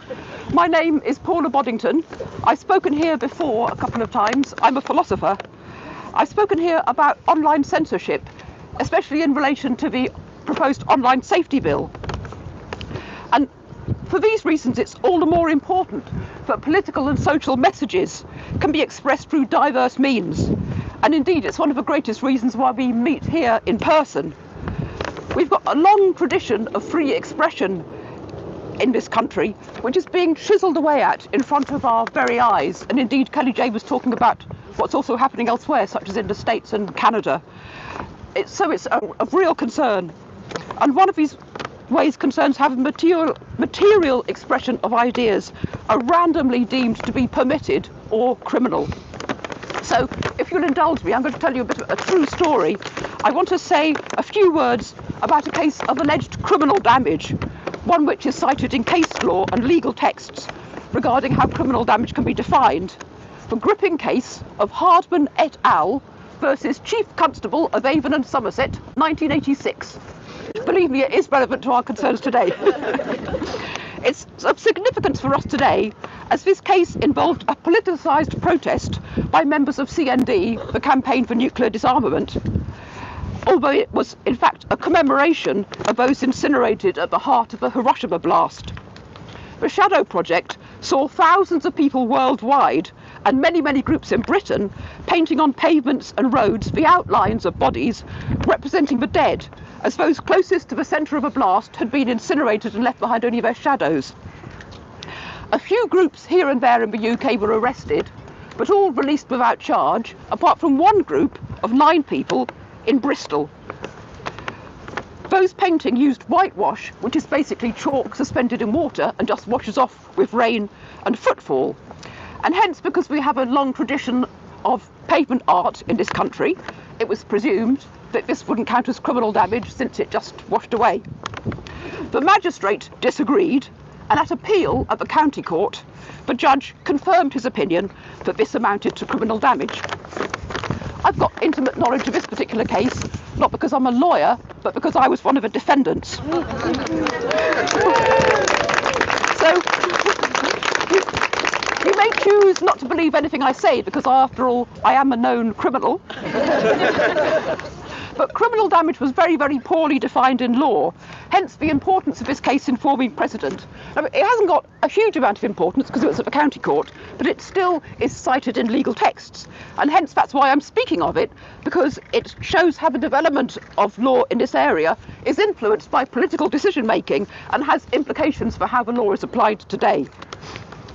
My name is Paula Boddington. I've spoken here before a couple of times. I'm a philosopher. I've spoken here about online censorship, especially in relation to the proposed online safety bill. And for these reasons, it's all the more important that political and social messages can be expressed through diverse means. And indeed, it's one of the greatest reasons why we meet here in person. We've got a long tradition of free expression in this country, which is being chiseled away at in front of our very eyes. And indeed, Kellie-Jay was talking about what's also happening elsewhere, such as in the States and Canada. It's a real concern. And one of these ways concerns having material expression of ideas are randomly deemed to be permitted or criminal. So, if you'll indulge me, I'm going to tell you a bit of a true story. I want to say a few words about a case of alleged criminal damage, one which is cited in case law and legal texts regarding how criminal damage can be defined. The gripping case of Hardman et al. Versus Chief Constable of Avon and Somerset, 1986. Believe me, it is relevant to our concerns today. It's of significance for us today, as this case involved a politicised protest by members of CND, the Campaign for Nuclear Disarmament, although it was in fact a commemoration of those incinerated at the heart of the Hiroshima blast. The Shadow Project saw thousands of people worldwide and many groups in Britain painting on pavements and roads the outlines of bodies representing the dead, as those closest to the centre of a blast had been incinerated and left behind only their shadows. A few groups here and there in the UK were arrested, but all released without charge, apart from one group of 9 people in Bristol. Those painting used whitewash, which is basically chalk suspended in water and just washes off with rain and footfall. And hence, because we have a long tradition of pavement art in this country, it was presumed that this wouldn't count as criminal damage since it just washed away. The magistrate disagreed, and at appeal at the county court, the judge confirmed his opinion that this amounted to criminal damage. I've got intimate knowledge of this particular case, not because I'm a lawyer, but because I was one of the defendants. So, you may choose not to believe anything I say, because after all, I am a known criminal. But criminal damage was very poorly defined in law, hence the importance of this case informing precedent. Now, it hasn't got a huge amount of importance because it was at the county court, but it still is cited in legal texts, and hence that's why I'm speaking of it, because it shows how the development of law in this area is influenced by political decision making and has implications for how the law is applied today.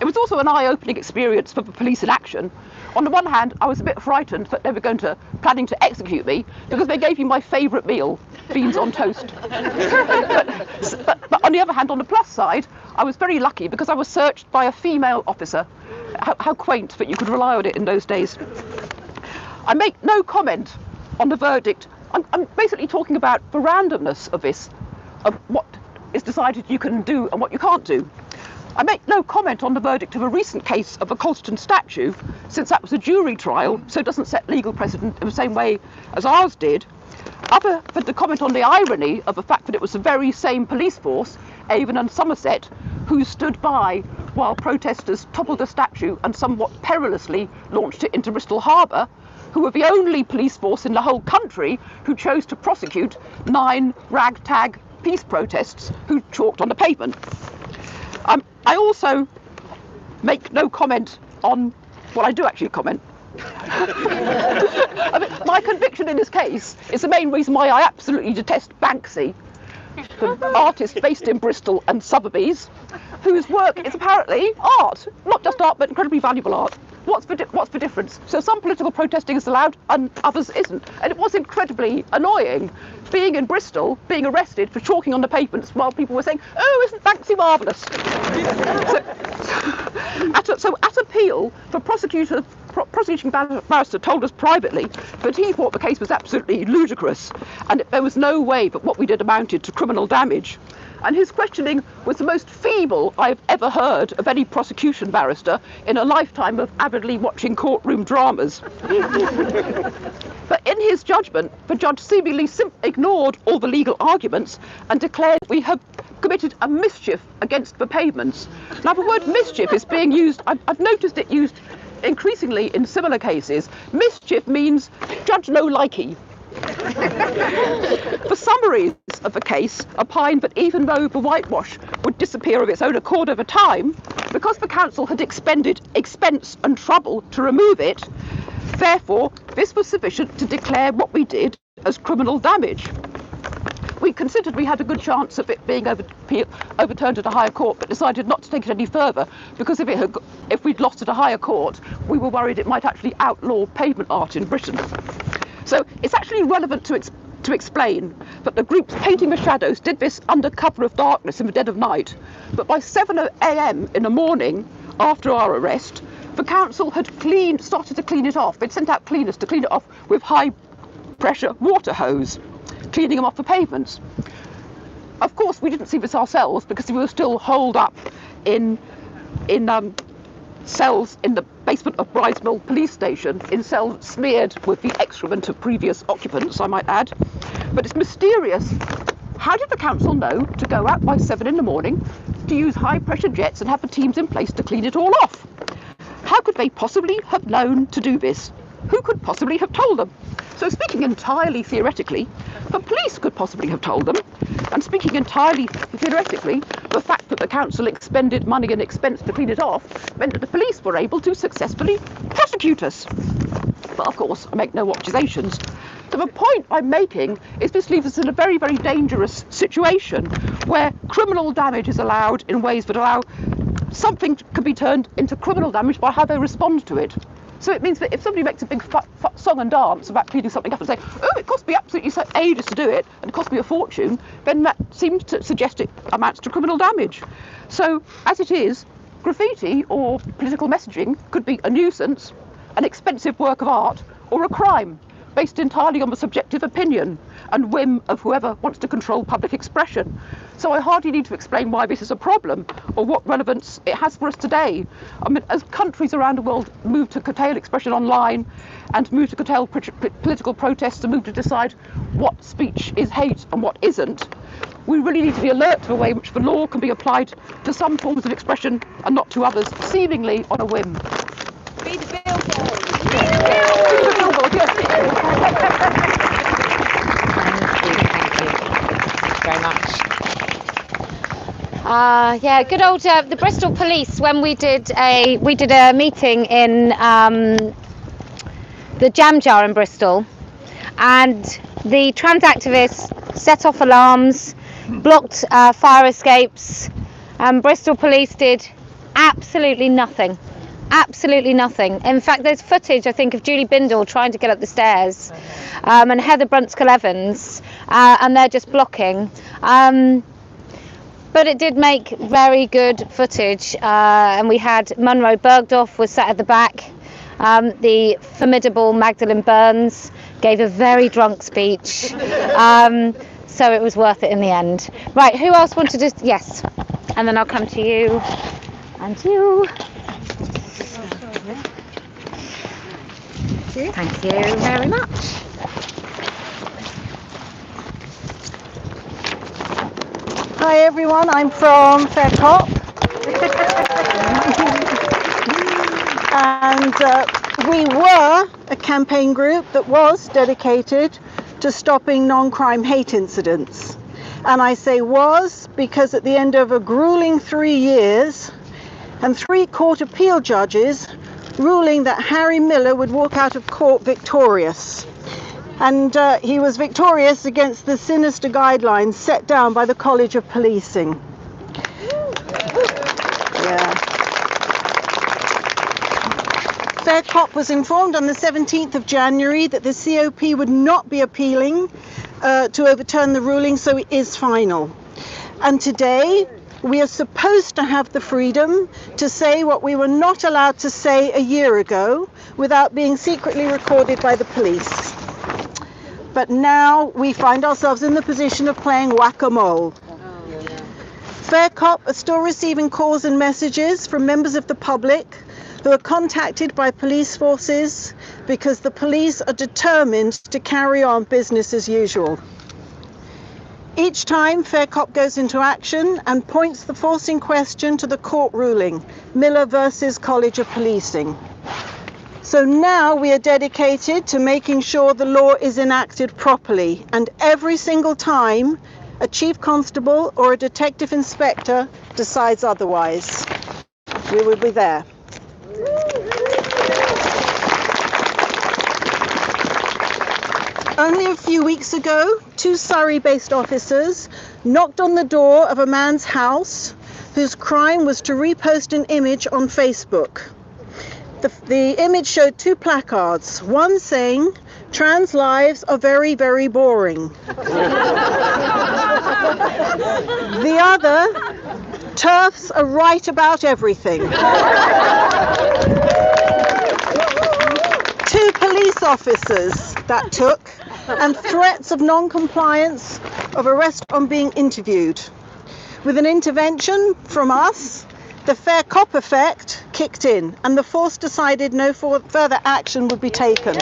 It was also an eye-opening experience for the police in action. On the one hand, I was a bit frightened that they were planning to execute me, because they gave me my favourite meal, beans on toast. but on the other hand, on the plus side, I was very lucky because I was searched by a female officer. How quaint that you could rely on it in those days. I make no comment on the verdict. I'm basically talking about the randomness of this, of what is decided you can do and what you can't do. I make no comment on the verdict of a recent case of a Colston statue, since that was a jury trial, so it doesn't set legal precedent in the same way as ours did, other than to comment on the irony of the fact that it was the very same police force, Avon and Somerset, who stood by while protesters toppled a statue and somewhat perilously launched it into Bristol Harbour, who were the only police force in the whole country who chose to prosecute 9 ragtag peace protests who chalked on the pavement. I also make no comment on, well, I do actually comment I mean, my conviction in this case is the main reason why I absolutely detest Banksy, the artist based in Bristol and Sotheby's, whose work is apparently art, not just art, but incredibly valuable art. What's the difference? So some political protesting is allowed and others isn't. And it was incredibly annoying being in Bristol, being arrested for chalking on the pavements while people were saying, oh, isn't Banksy marvellous? So at appeal, the prosecuting barrister told us privately that he thought the case was absolutely ludicrous and there was no way that what we did amounted to criminal damage. And his questioning was the most feeble I've ever heard of any prosecution barrister in a lifetime of avidly watching courtroom dramas. But in his judgment, the judge seemingly ignored all the legal arguments and declared we have committed a mischief against the pavements. Now, the word mischief is being used, I've noticed it used increasingly in similar cases. Mischief means judge no likey. The summaries of the case opined that even though the whitewash would disappear of its own accord over time, because the council had expended expense and trouble to remove it, therefore this was sufficient to declare what we did as criminal damage. We considered we had a good chance of it being overturned at a higher court, but decided not to take it any further because if we'd lost at a higher court, we were worried it might actually outlaw pavement art in Britain. So it's actually relevant to explain that the groups painting the shadows did this under cover of darkness in the dead of night. But by 7 a.m. in the morning, after our arrest, the council had started to clean it off. They'd sent out cleaners to clean it off with high-pressure water hose, cleaning them off the pavements. Of course, we didn't see this ourselves because we were still holed up in cells in the basement of Bridesmill police station, in cells smeared with the excrement of previous occupants, I might add. But it's mysterious. How did the council know to go out by 7 in the morning to use high pressure jets and have the teams in place to clean it all off? How could they possibly have known to do this? Who could possibly have told them? So speaking entirely theoretically, the police could possibly have told them, and speaking entirely theoretically, the fact that the council expended money and expense to clean it off meant that the police were able to successfully prosecute us. But of course, I make no accusations. So the point I'm making is this leaves us in a very, very dangerous situation where criminal damage is allowed in ways that allow something can be turned into criminal damage by how they respond to it. So it means that if somebody makes a big song and dance about cleaning something up and say, oh, it cost me absolutely ages to do it and it cost me a fortune, then that seems to suggest it amounts to criminal damage. So as it is, graffiti or political messaging could be a nuisance, an expensive work of art, or a crime based entirely on the subjective opinion and whim of whoever wants to control public expression. So I hardly need to explain why this is a problem or what relevance it has for us today. I mean, as countries around the world move to curtail expression online and move to curtail political protests and move to decide what speech is hate and what isn't, we really need to be alert to the way in which the law can be applied to some forms of expression and not to others, seemingly on a whim. Read the billboard. Read the billboard, yes. Very much. Yeah, good old the Bristol police. When we did a meeting in the Jam Jar in Bristol, and the trans activists set off alarms, blocked fire escapes. Bristol police did absolutely nothing. Absolutely nothing. In fact, there's footage, I think, of Julie Bindle trying to get up the stairs, and Heather Brunskill-Evans, and they're just blocking. But it did make very good footage, and we had Munro Bergdorf was sat at the back. The formidable Magdalene Burns gave a very drunk speech, so it was worth it in the end. Right, who else wanted to? Yes, and then I'll come to you and you. Thank you very much. Hi everyone, I'm from Faircop and we were a campaign group that was dedicated to stopping non-crime hate incidents. And I say was because at the end of a grueling 3 years and 3 court appeal judges ruling that Harry Miller would walk out of court victorious. And he was victorious against the sinister guidelines set down by the College of Policing. Yeah. Fair Cop was informed on the 17th of January that the COP would not be appealing to overturn the ruling, so it is final. And today, we are supposed to have the freedom to say what we were not allowed to say a year ago without being secretly recorded by the police. But now we find ourselves in the position of playing whack-a-mole. Fair Cop are still receiving calls and messages from members of the public who are contacted by police forces because the police are determined to carry on business as usual. Each time Fair Cop goes into action and points the force in question to the court ruling, Miller versus College of Policing. So now we are dedicated to making sure the law is enacted properly, and every single time a chief constable or a detective inspector decides otherwise, we will be there. Only a few weeks ago, 2 Surrey-based officers knocked on the door of a man's house whose crime was to repost an image on Facebook. The image showed 2 placards, one saying, "Trans lives are very, very boring." The other, "TERFs are right about everything." 2 police officers that took, and threats of non-compliance of arrest on being interviewed. With an intervention from us, the Fair Cop effect kicked in, and the force decided no further action would be taken.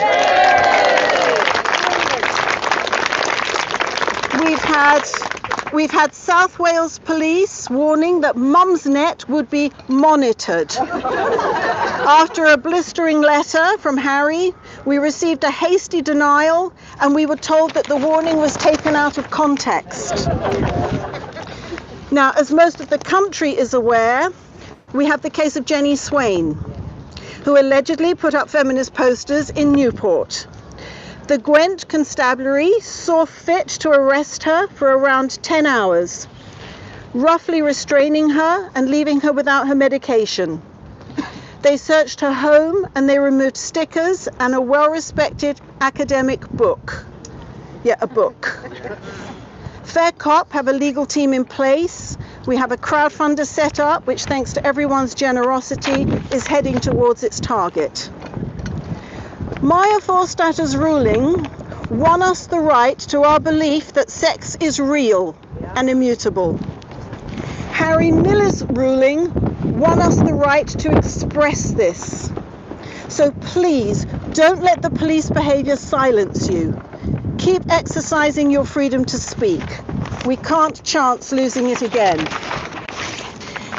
We've had South Wales Police warning that Mumsnet would be monitored. After a blistering letter from Harry, we received a hasty denial, and we were told that the warning was taken out of context. Now, as most of the country is aware, we have the case of Jenny Swain, who allegedly put up feminist posters in Newport. The Gwent Constabulary saw fit to arrest her for around 10 hours, roughly restraining her and leaving her without her medication. They searched her home and they removed stickers and a well-respected academic book. Yeah, a book. Fair Cop have a legal team in place. We have a crowdfunder set up, which thanks to everyone's generosity, is heading towards its target. Maya Forstadter's ruling won us the right to our belief that sex is real and immutable. Harry Miller's ruling won us the right to express this. So please, don't let the police behaviour silence you. Keep exercising your freedom to speak. We can't chance losing it again.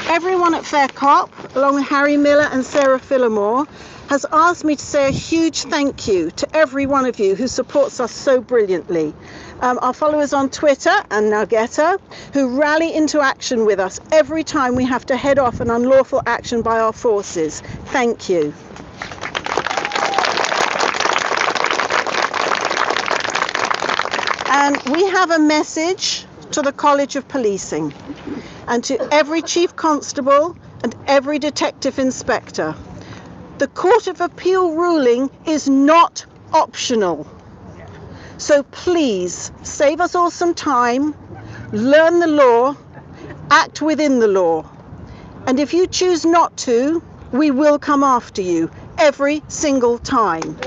Everyone at Fair Cop, along with Harry Miller and Sarah Phillimore, has asked me to say a huge thank you to every one of you who supports us so brilliantly. Our followers on Twitter and Nugetta, who rally into action with us every time we have to head off an unlawful action by our forces. Thank you. And we have a message to the College of Policing and to every Chief Constable and every Detective Inspector. The Court of Appeal ruling is not optional. So please, save us all some time, learn the law, act within the law. And if you choose not to, we will come after you every single time.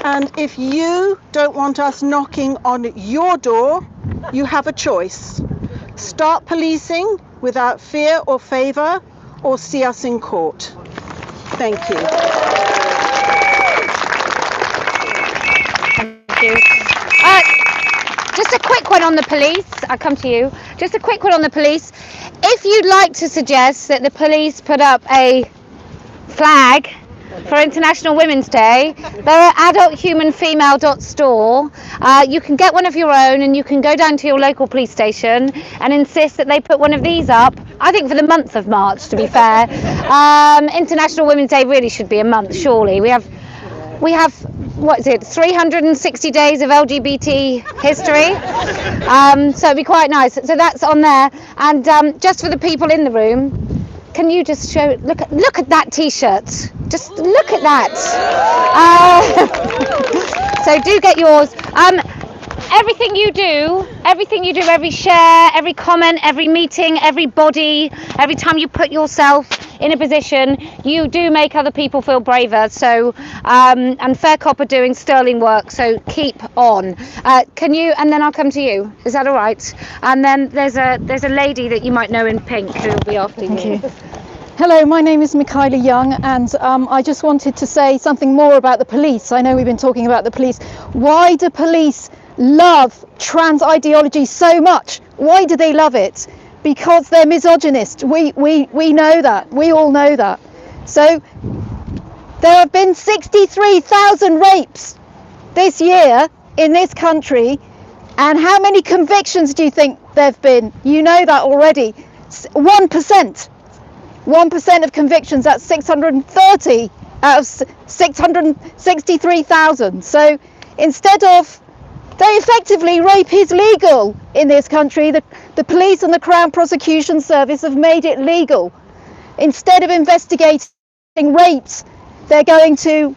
And if you don't want us knocking on your door, you have a choice. Start policing without fear or favour, or see us in court. Thank you. Thank you. Just a quick one on the police. I'll come to you. Just a quick one on the police. If you'd like to suggest that the police put up a flag for International Women's Day. They're at adulthumanfemale.store. You can get one of your own, and you can go down to your local police station and insist that they put one of these up, I think for the month of March, to be fair. International Women's Day really should be a month, surely. We have what is it, 360 days of LGBT history, so it'd be quite nice. So that's on there. And just for the people in the room, can you just show, look at that t-shirt, just look at that. So do get yours. Everything you do, every share, every comment, every meeting, every time you put yourself in a position, you do make other people feel braver. So, and Fair Cop are doing sterling work, so keep on. Can you, and then I'll come to you. Is that all right? And then there's a lady that you might know in pink who will be after you. Thank you. Hello, my name is Michaela Young, and I just wanted to say something more about the police. I know we've been talking about the police. Why do police love trans ideology so much? Why do they love it? Because they're misogynist. We know that. We all know that. So there have been 63,000 rapes this year in this country, and how many convictions do you think there've been? You know that already. 1%. 1% of convictions, that's 630 out of 663,000. So instead of, they effectively, rape is legal in this country. The police and the Crown Prosecution Service have made it legal. Instead of investigating rapes, they're going to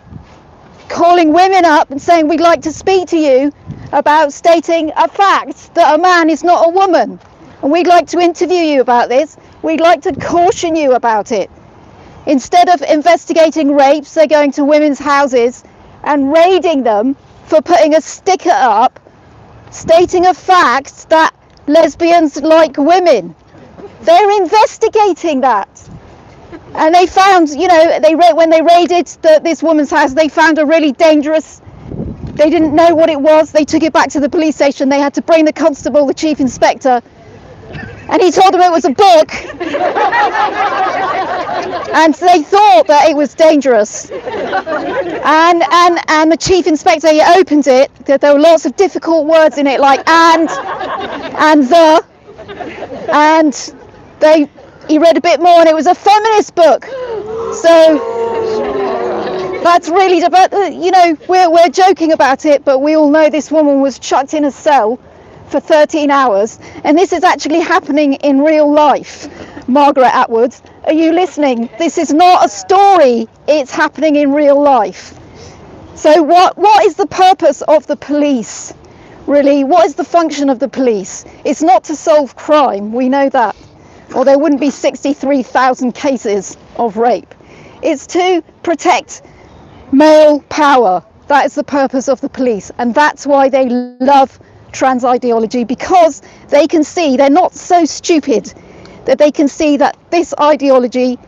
calling women up and saying, we'd like to speak to you about stating a fact that a man is not a woman. And we'd like to interview you about this. We'd like to caution you about it. Instead of investigating rapes, they're going to women's houses and raiding them for putting a sticker up stating a fact that lesbians like women. They're investigating that. And they found, you know, when they raided this woman's house, they found a really dangerous, they didn't know what it was. They took it back to the police station. They had to bring the constable, the chief inspector, and he told them it was a book. And they thought that it was dangerous. And the chief inspector, he opened it. There were lots of difficult words in it, like and the, and he read a bit more, and it was a feminist book. So that's really, you know, we're joking about it, but we all know this woman was chucked in a cell for 13 hours, and this is actually happening in real life. Margaret Atwood, are you listening? This is not a story, it's happening in real life. So what is the purpose of the police? Really, what is the function of the police? It's not to solve crime, we know that, or there wouldn't be 63,000 cases of rape. It's to protect male power. That is the purpose of the police, and that's why they love trans ideology, because they can see, they're not so stupid that they can see that this ideology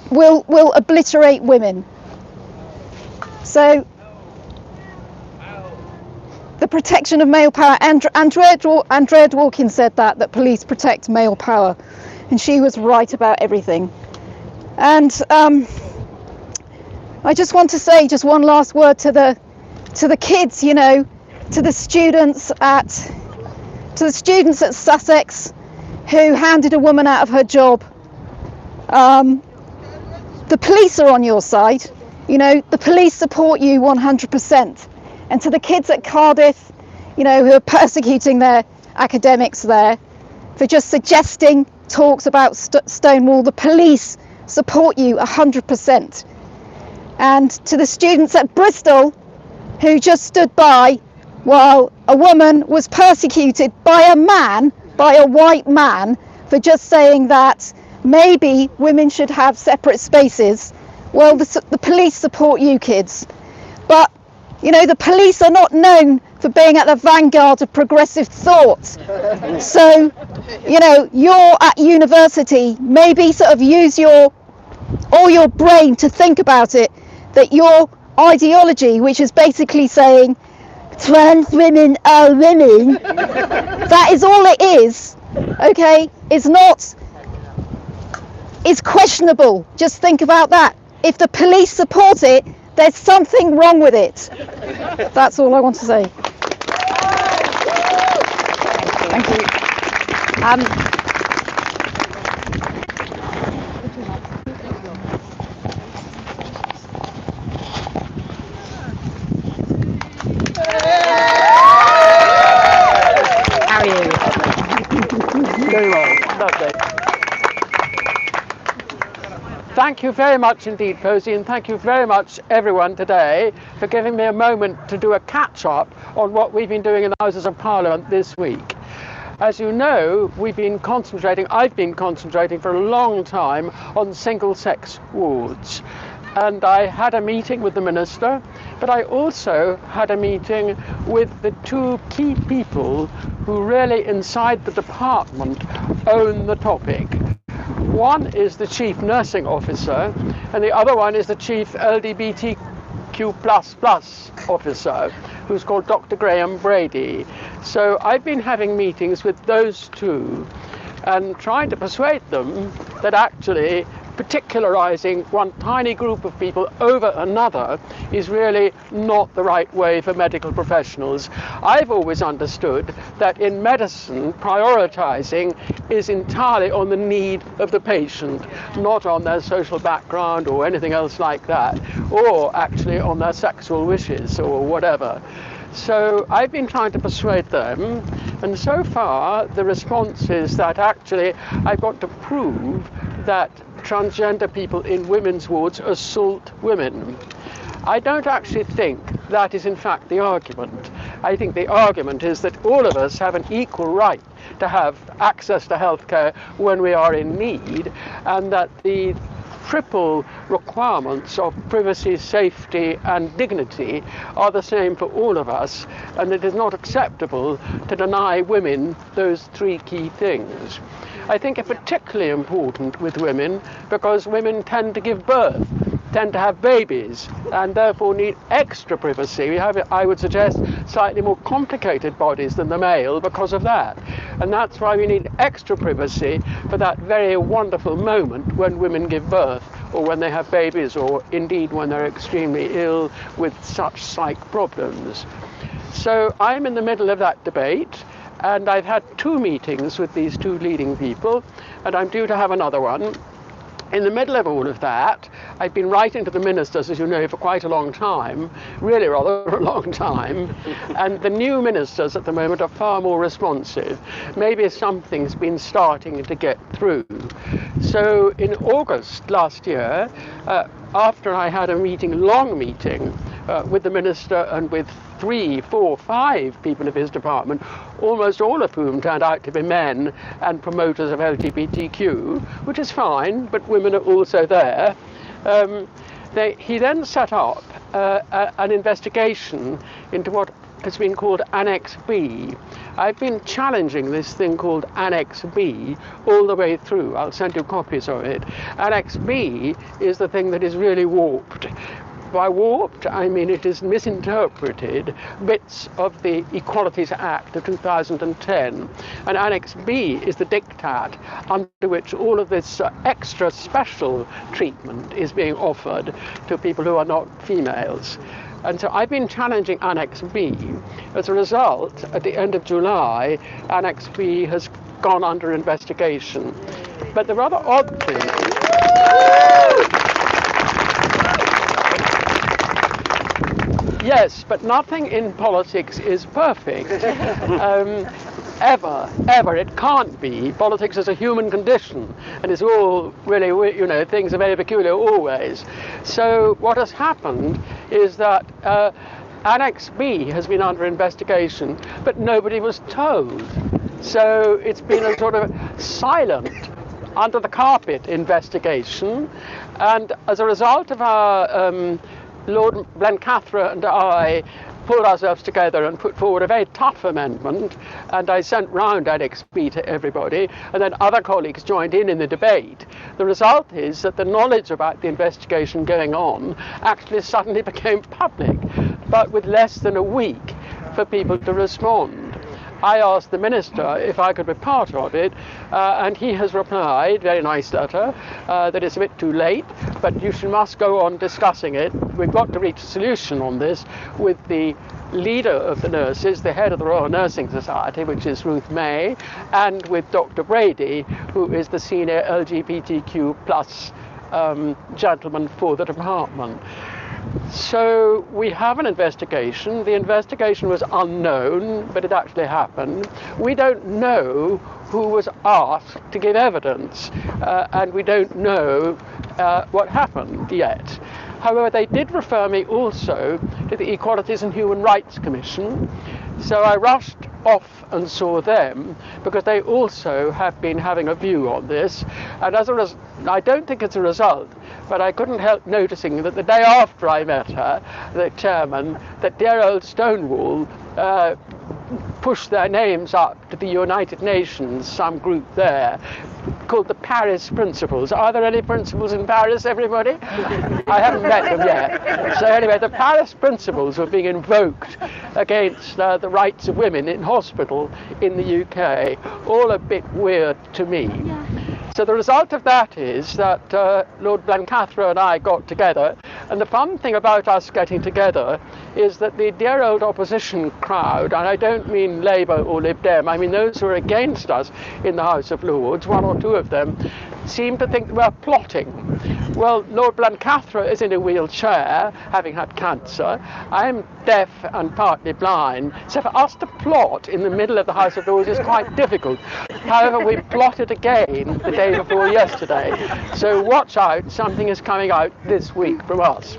will obliterate women. So the protection of male power, Andrea Dworkin said that police protect male power, and she was right about everything. And I just want to say just one last word to the kids, you know, to the students at Sussex who handed a woman out of her job. The police are on your side, you know, the police support you 100%. And to the kids at Cardiff, you know, who are persecuting their academics there for just suggesting talks about Stonewall, the police support you 100%. And to the students at Bristol who just stood by while a woman was persecuted by a white man, for just saying that maybe women should have separate spaces. Well, the police support you kids. But, you know, the police are not known for being at the vanguard of progressive thought. So, you know, you're at university, maybe sort of use all your brain to think about it, that your ideology, which is basically saying trans women are women, that is all it is, okay? It's questionable. Just think about that. if the police support it, there's something wrong with it. That's all I want to say. Thank you. How are you? Very well, lovely. Thank you very much indeed, Posy, and thank you very much everyone today for giving me a moment to do a catch-up on what we've been doing in the Houses of Parliament this week. As you know, I've been concentrating for a long time on single-sex wards. And I had a meeting with the Minister, but I also had a meeting with the two key people who really inside the department own the topic. One is the Chief Nursing Officer and the other one is the Chief LGBTQ++ Officer, who's called Dr. Graham Brady. So I've been having meetings with those two and trying to persuade them that actually particularizing one tiny group of people over another is really not the right way for medical professionals. I've always understood that in medicine, prioritizing is entirely on the need of the patient, not on their social background or anything else like that, or actually on their sexual wishes or whatever. So I've been trying to persuade them, and so far the response is that actually I've got to prove that transgender people in women's wards assault women. I don't actually think that is in fact the argument. I think the argument is that all of us have an equal right to have access to healthcare when we are in need, and that the triple requirements of privacy, safety and dignity are the same for all of us, and it is not acceptable to deny women those three key things. I think it's particularly important with women because women tend to give birth, tend to have babies, and therefore need extra privacy. We have, I would suggest, slightly more complicated bodies than the male because of that. And that's why we need extra privacy for that very wonderful moment when women give birth, or when they have babies, or indeed when they're extremely ill with such psych problems. So I'm in the middle of that debate, and I've had two meetings with these two leading people, and I'm due to have another one. In the middle of all of that, I've been writing to the ministers, as you know, for quite a long time, really rather a long time, and the new ministers at the moment are far more responsive. Maybe something's been starting to get through. So in August last year, after I had a long meeting with the minister and with 3, 4, 5 people of his department, almost all of whom turned out to be men and promoters of LGBTQ, which is fine, but women are also there. He then set up an investigation into what has been called Annex B. I've been challenging this thing called Annex B all the way through. I'll send you copies of it. Annex B is the thing that is really warped. By warped, I mean it is misinterpreted bits of the Equalities Act of 2010. And Annex B is the diktat under which all of this extra special treatment is being offered to people who are not females. And so I've been challenging Annex B. As a result, at the end of July, Annex B has gone under investigation. But the rather odd thing yes, but nothing in politics is perfect. Ever. It can't be. Politics is a human condition, and it's all really, you know, things are very peculiar always. So what has happened is that Annex B has been under investigation, but nobody was told. So it's been a sort of silent, under the carpet investigation, and as a result of our Lord Blencathra and I pulled ourselves together and put forward a very tough amendment, and I sent round Annex B to everybody, and then other colleagues joined in the debate. The result is that the knowledge about the investigation going on actually suddenly became public, but with less than a week for people to respond. I asked the minister if I could be part of it, and he has replied, very nice letter, that it's a bit too late, but you must go on discussing it. We've got to reach a solution on this with the leader of the nurses, the head of the Royal Nursing Society, which is Ruth May, and with Dr. Brady, who is the senior LGBTQ plus gentleman for the department. So we have an investigation. The investigation was unknown, but it actually happened. We don't know who was asked to give evidence, and we don't know what happened yet. However, they did refer me also to the Equalities and Human Rights Commission, so I rushed off and saw them because they also have been having a view on this, and as a result, I don't think it's a result, but I couldn't help noticing that the day after I met her, the chairman, that dear old Stonewall pushed their names up to the United Nations, some group there, called the Paris Principles. Are there any principles in Paris, everybody? I haven't met them yet. So anyway, the Paris Principles were being invoked against the rights of women in hospital in the UK. All a bit weird to me. Yeah. So the result of that is that Lord Blencathra and I got together, and the fun thing about us getting together is that the dear old opposition crowd, and I don't mean Labour or Lib Dem, I mean those who are against us in the House of Lords, one or two of them, seem to think we're plotting. Well, Lord Blencathra is in a wheelchair, having had cancer. I'm deaf and partly blind, so for us to plot in the middle of the House of Lords is quite difficult. However, we plotted again the day before yesterday, so watch out, something is coming out this week from us.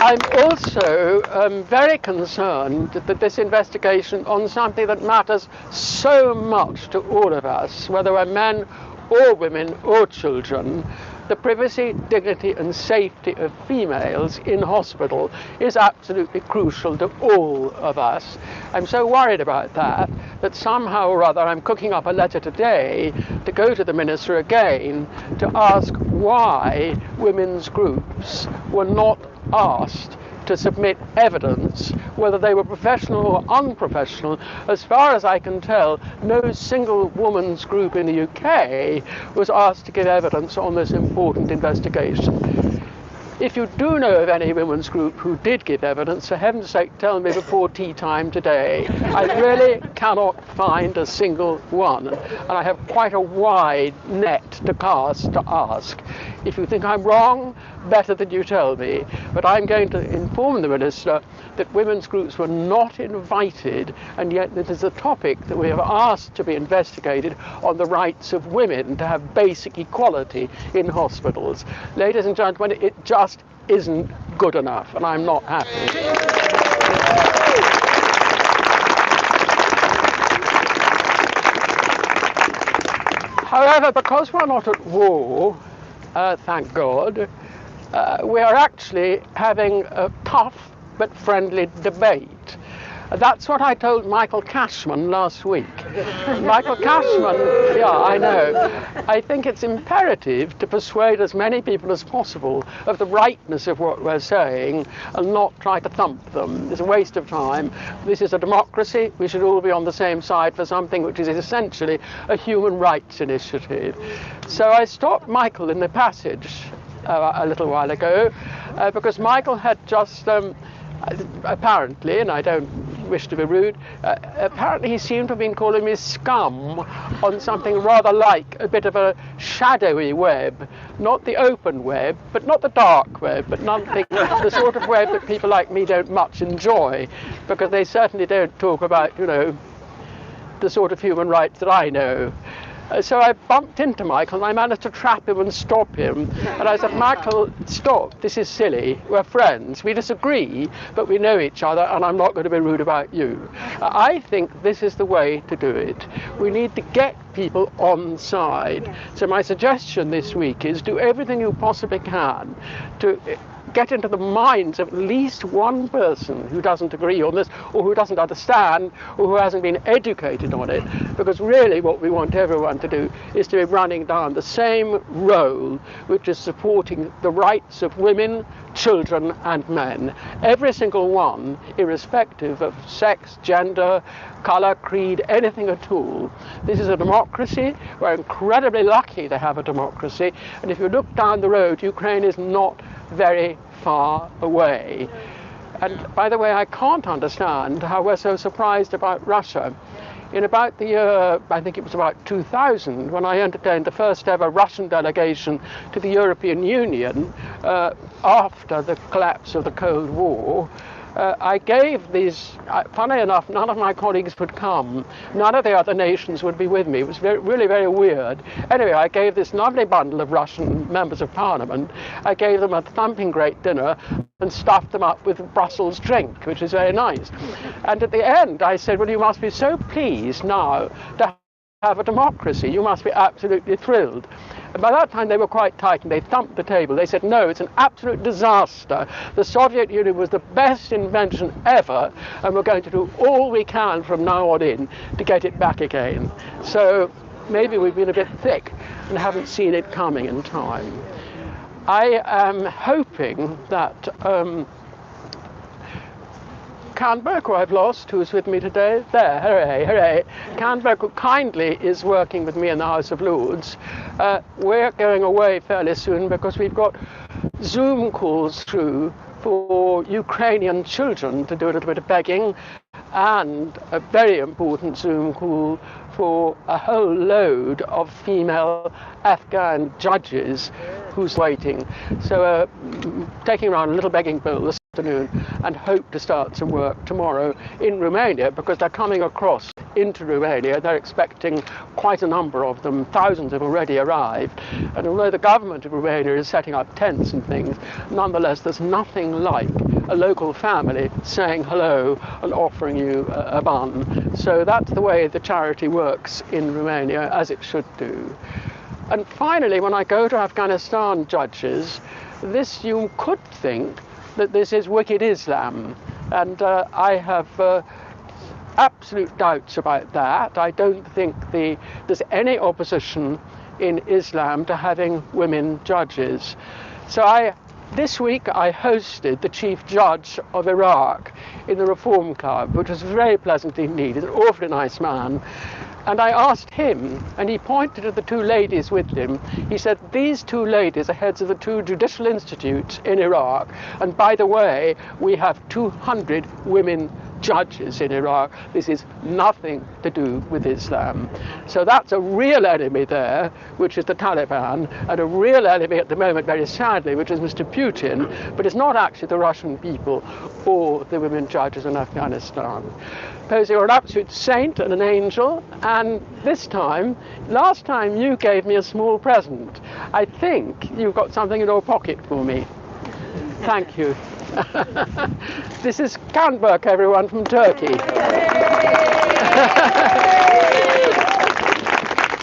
I'm also very concerned that this investigation on something that matters so much to all of us, whether we're men or women or children, the privacy, dignity and safety of females in hospital is absolutely crucial to all of us. I'm so worried about that somehow or other I'm cooking up a letter today to go to the Minister again to ask why women's groups were not asked to submit evidence, whether they were professional or unprofessional. As far as I can tell, no single woman's group in the UK was asked to give evidence on this important investigation. If you do know of any women's group who did give evidence, for heaven's sake, tell me before tea time today. I really cannot find a single one, and I have quite a wide net to cast to ask. If you think I'm wrong, better that you tell me. But I'm going to inform the Minister that women's groups were not invited, and yet it is a topic that we have asked to be investigated on the rights of women to have basic equality in hospitals. Ladies and gentlemen, it just isn't good enough, and I'm not happy. However, because we're not at war, thank God, we are actually having a tough but friendly debate. That's what I told Michael Cashman last week. Michael Cashman, yeah, I know. I think it's imperative to persuade as many people as possible of the rightness of what we're saying and not try to thump them. It's a waste of time. This is a democracy. We should all be on the same side for something which is essentially a human rights initiative. So I stopped Michael in the passage a little while ago because Michael had just apparently, and I don't wish to be rude, apparently he seemed to have been calling me scum on something rather like a bit of a shadowy web, not the open web, but not the dark web, but nothing, the sort of web that people like me don't much enjoy, because they certainly don't talk about, you know, the sort of human rights that I know. So I bumped into Michael and I managed to trap him and stop him. And I said, Michael, stop, this is silly. We're friends. We disagree, but we know each other, and I'm not going to be rude about you. I think this is the way to do it. We need to get people on side. So my suggestion this week is do everything you possibly can to get into the minds of at least one person who doesn't agree on this, or who doesn't understand, or who hasn't been educated on it. Because really what we want everyone to do is to be running down the same role, which is supporting the rights of women, children and men. Every single one, irrespective of sex, gender, colour, creed, anything at all. This is a democracy. We're incredibly lucky to have a democracy. And if you look down the road, Ukraine is not very far away. And by the way, I can't understand how we're so surprised about Russia. In about the year, I think it was about 2000, when I entertained the first ever Russian delegation to the European Union after the collapse of the Cold War, I gave these, funny enough, none of my colleagues would come. None of the other nations would be with me. It was really very weird. Anyway, I gave this lovely bundle of Russian members of parliament. I gave them a thumping great dinner and stuffed them up with Brussels drink, which is very nice. And at the end, I said, well, you must be so pleased now to have a democracy. You must be absolutely thrilled. And by that time they were quite tight and they thumped the table. They said, no, it's an absolute disaster. The Soviet Union was the best invention ever, and we're going to do all we can from now on in to get it back again. So maybe we've been a bit thick and haven't seen it coming in time. I am hoping that Canberg, who I've lost, who's with me today, there, hooray, hooray. Canberg, who kindly is working with me in the House of Lords. We're going away fairly soon because we've got Zoom calls through for Ukrainian children to do a little bit of begging, and a very important Zoom call for a whole load of female Afghan judges who's waiting. So taking around a little begging bowl this afternoon and hope to start some work tomorrow in Romania, because they're coming across into Romania. They're expecting quite a number of them. Thousands have already arrived. And although the government of Romania is setting up tents and things, nonetheless there's nothing like a local family saying hello and offering you a bun. So that's the way the charity works in Romania, as it should do. And finally, when I go to Afghanistan judges, this, you could think that this is wicked Islam. And I have absolute doubts about that. I don't think there's any opposition in Islam to having women judges. So this week I hosted the Chief Judge of Iraq in the Reform Club, which was very pleasant indeed. He's an awfully nice man. And I asked him, and he pointed to the two ladies with him. He said, these two ladies are heads of the two judicial institutes in Iraq. And by the way, we have 200 women judges in Iraq. This is nothing to do with Islam. So that's a real enemy there, which is the Taliban, and a real enemy at the moment, very sadly, which is Mr. Putin, but it's not actually the Russian people or the women judges in Afghanistan. Posey, you're an absolute saint and an angel, and this time, last time you gave me a small present. I think you've got something in your pocket for me. Thank you. This is Canberg, everyone, from Turkey.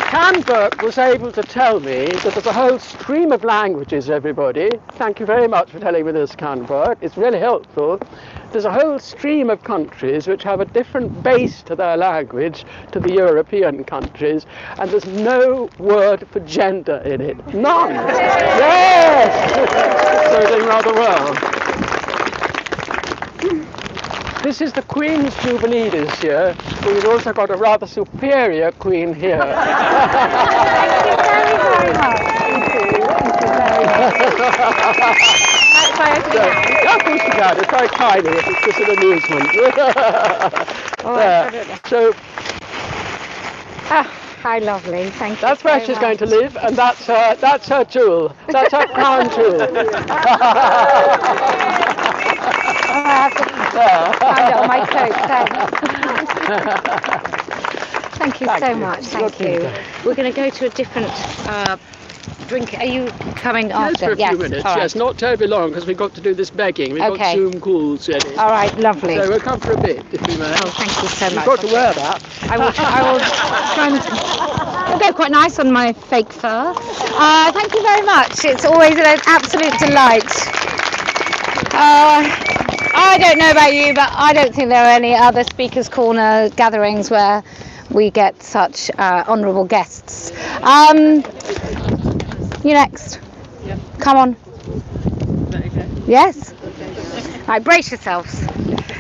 Canberg was able to tell me that there's a whole stream of languages, everybody. Thank you very much for telling me this, Canberg. It's really helpful. There's a whole stream of countries which have a different base to their language to the European countries, and there's no word for gender in it. None! Yes! So they're doing rather well. This is the Queen's Jubilee this year, but we've also got a rather superior Queen here. Thank you very, very much. Thank you. Of course you can. It's very tiny. It's just an amusement. So, how lovely. Thank you. That's where she's going to live, and that's her jewel. That's her crown jewel. I have to find it on my coat. Thank you so much. Thank you. We're going to go to a different drink. Are you coming after? Yes, for a few minutes. Right. Yes, not terribly long, because we've got to do this begging. We've got Zoom calls ready. All right, lovely. So we'll come for a bit, if we may. Oh, thank you so much. You've got to wear that. I will try and It'll go quite nice on my fake fur. Thank you very much. It's always an absolute delight. I don't know about you, but I don't think there are any other Speakers Corner gatherings where we get such honourable guests. You next. Yeah. Come on. Is that okay? Yes. Right, brace yourselves.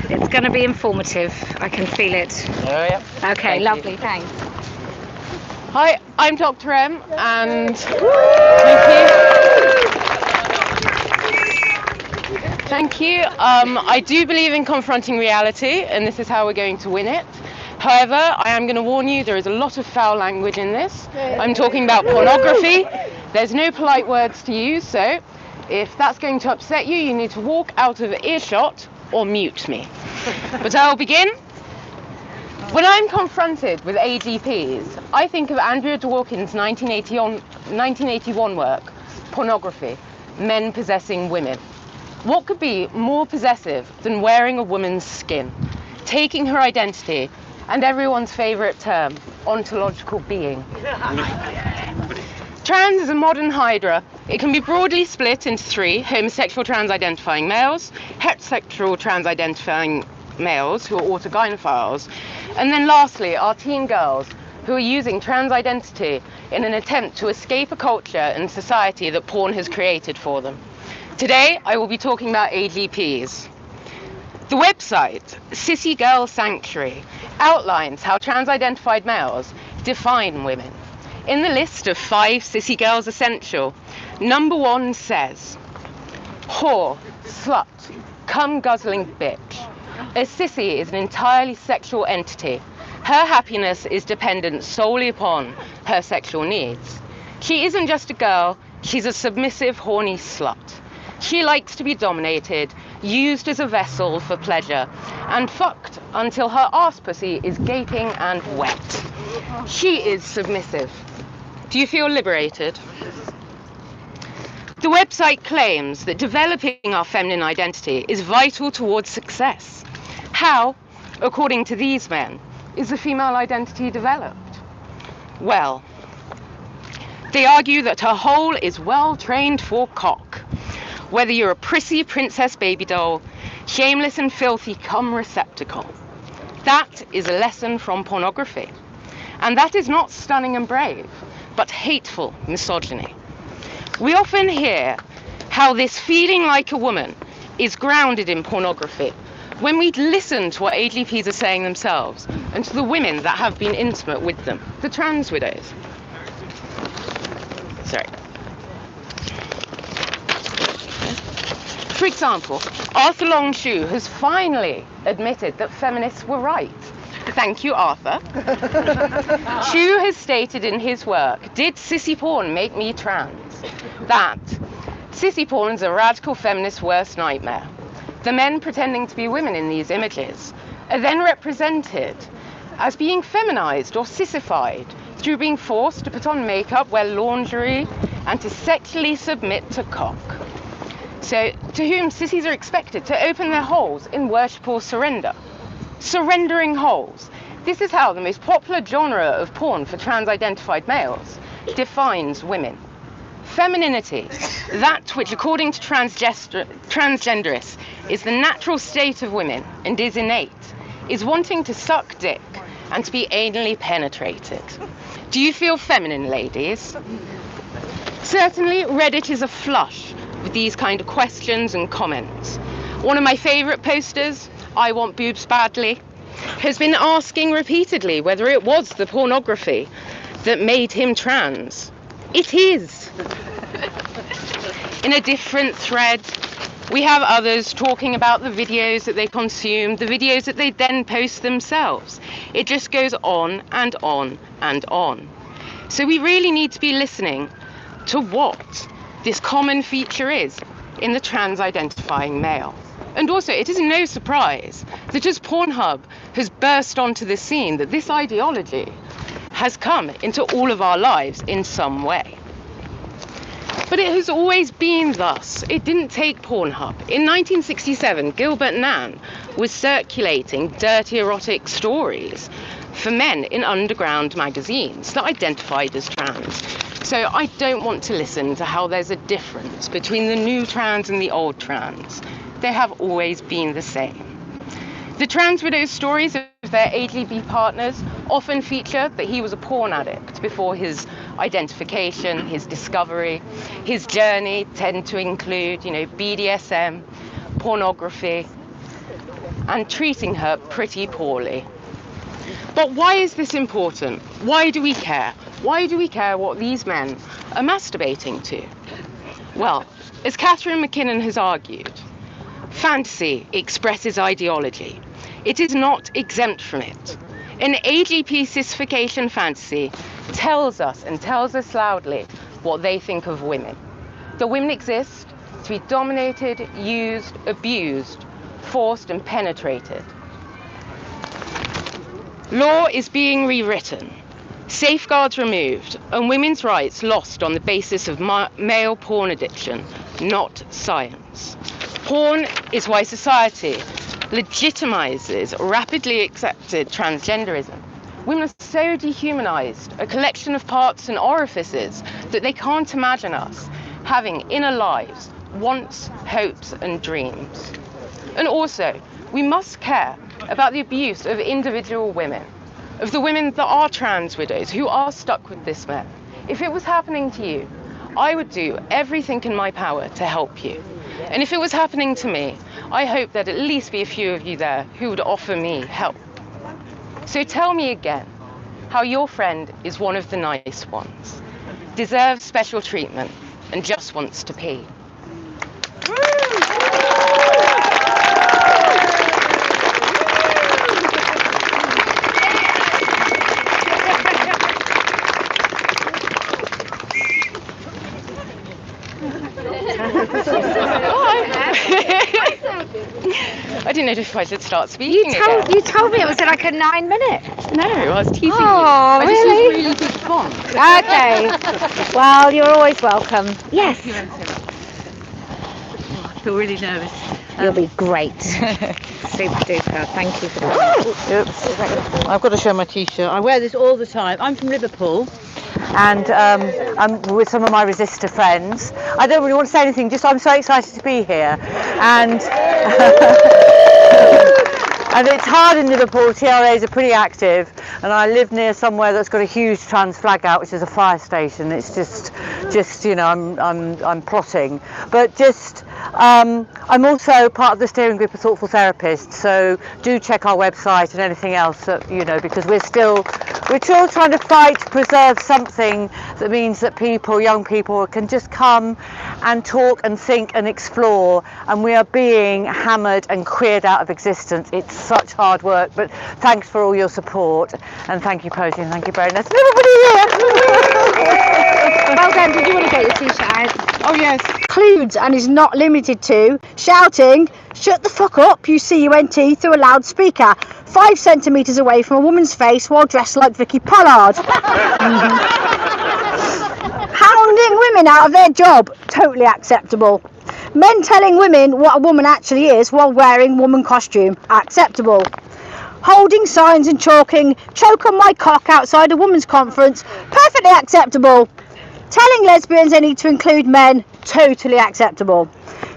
It's going to be informative. I can feel it. Oh, yeah. Okay, lovely. Thanks. Hi, I'm Dr. M, and thank you. I do believe in confronting reality, and this is how we're going to win it. However, I am going to warn you, there is a lot of foul language in this. I'm talking about pornography. There's no polite words to use, so if that's going to upset you, you need to walk out of earshot or mute me. But I'll begin. When I'm confronted with AGPs, I think of Andrea Dworkin's 1981 work, Pornography, Men Possessing Women. What could be more possessive than wearing a woman's skin, taking her identity, and everyone's favourite term, ontological being? Trans is a modern hydra. It can be broadly split into three: homosexual trans-identifying males, heterosexual trans-identifying males who are autogynephiles, and then lastly our teen girls who are using trans identity in an attempt to escape a culture and society that porn has created for them. Today I will be talking about AGPs. The website Sissy Girl Sanctuary outlines how trans-identified males define women. In the list of 5 Sissy Girls Essential, number 1 says, whore, slut, cum-guzzling bitch. A sissy is an entirely sexual entity. Her happiness is dependent solely upon her sexual needs. She isn't just a girl, she's a submissive, horny slut. She likes to be dominated, used as a vessel for pleasure, and fucked until her arse pussy is gaping and wet. She is submissive. Do you feel liberated? The website claims that developing our feminine identity is vital towards success. How, according to these men, is the female identity developed? Well, they argue that her whole is well trained for cock. Whether you're a prissy princess baby doll, shameless and filthy cum receptacle. That is a lesson from pornography. And that is not stunning and brave, but hateful misogyny. We often hear how this feeling like a woman is grounded in pornography, when we listen to what AGPs are saying themselves and to the women that have been intimate with them, the trans widows. Sorry. For example, Arthur Longshoe has finally admitted that feminists were right. Thank you, Arthur. Shue has stated in his work, Did Sissy Porn Make Me Trans? That sissy porn is a radical feminist's worst nightmare. The men pretending to be women in these images are then represented as being feminized or sissified through being forced to put on makeup, wear lingerie, and to sexually submit to cock. So, to whom sissies are expected to open their holes in worship or surrender. Surrendering holes. This is how the most popular genre of porn for trans-identified males defines women. Femininity, that which according to transgenderists is the natural state of women and is innate, is wanting to suck dick and to be anally penetrated. Do you feel feminine, ladies? Certainly, Reddit is aflush with these kind of questions and comments. One of my favourite posters, I Want Boobs Badly, has been asking repeatedly whether it was the pornography that made him trans. It is. In a different thread, we have others talking about the videos that they consume, the videos that they then post themselves. It just goes on and on and on. So we really need to be listening to what this common feature is in the trans-identifying male. And also, it is no surprise that as Pornhub has burst onto the scene, that this ideology has come into all of our lives in some way. But it has always been thus. It didn't take Pornhub. In 1967, Gilbert Nan was circulating dirty erotic stories for men in underground magazines that identified as trans. So I don't want to listen to how there's a difference between the new trans and the old trans. They have always been the same. The trans widows' stories of their AGB partners often feature that he was a porn addict before his identification, his discovery. His journey tend to include, BDSM, pornography, and treating her pretty poorly. But why is this important? Why do we care? Why do we care what these men are masturbating to? Well, as Catherine McKinnon has argued, fantasy expresses ideology. It is not exempt from it. An AGP sissification fantasy tells us loudly what they think of women. That women exist to be dominated, used, abused, forced and penetrated. Law is being rewritten, safeguards removed, and women's rights lost on the basis of male porn addiction, not science. Porn is why society legitimizes rapidly accepted transgenderism. Women are so dehumanized, a collection of parts and orifices, that they can't imagine us having inner lives, wants, hopes, and dreams. And also, we must care about the abuse of individual women, of the women that are trans widows who are stuck with this man. If it was happening to you, I would do everything in my power to help you. And if it was happening to me, I hope there'd at least be a few of you there who would offer me help. So tell me again how your friend is one of the nice ones, deserves special treatment, and just wants to pee. I didn't know if I should start speaking again. You told me it was like a 9 minutes. No, I was teasing you. Oh, I just was really good fun. Okay. Well, you're always welcome. Yes. Thank you, I feel really nervous. You'll be great. Super duper. Thank you for that. Oops. I've got to show my t-shirt. I wear this all the time. I'm from Liverpool. And I'm with some of my resistor friends. I don't really want to say anything, just I'm so excited to be here. And and it's hard in Liverpool. TRAs are pretty active, and I live near somewhere that's got a huge trans flag out, which is a fire station. It's just I'm plotting, but I'm also part of the steering group of Thoughtful Therapists, so do check our website and anything else that, because we're still trying to fight to preserve something that means that young people can just come and talk and think and explore, and we are being hammered and queered out of existence. It's such hard work, but thanks for all your support, and thank you, Posy, and thank you, Brenda. There's everybody here. Well done. Did you want to get your t-shirt out? Oh yes. Includes and is not limited to shouting, "Shut the fuck up, you CUNT," through a loudspeaker 5 centimetres away from a woman's face while dressed like Vicky Pollard. Hounding women out of their job, totally acceptable. Men telling women what a woman actually is while wearing woman costume, acceptable. Holding signs and chalking, "Choke on my cock" outside a women's conference, perfectly acceptable. Telling lesbians they need to include men, totally acceptable.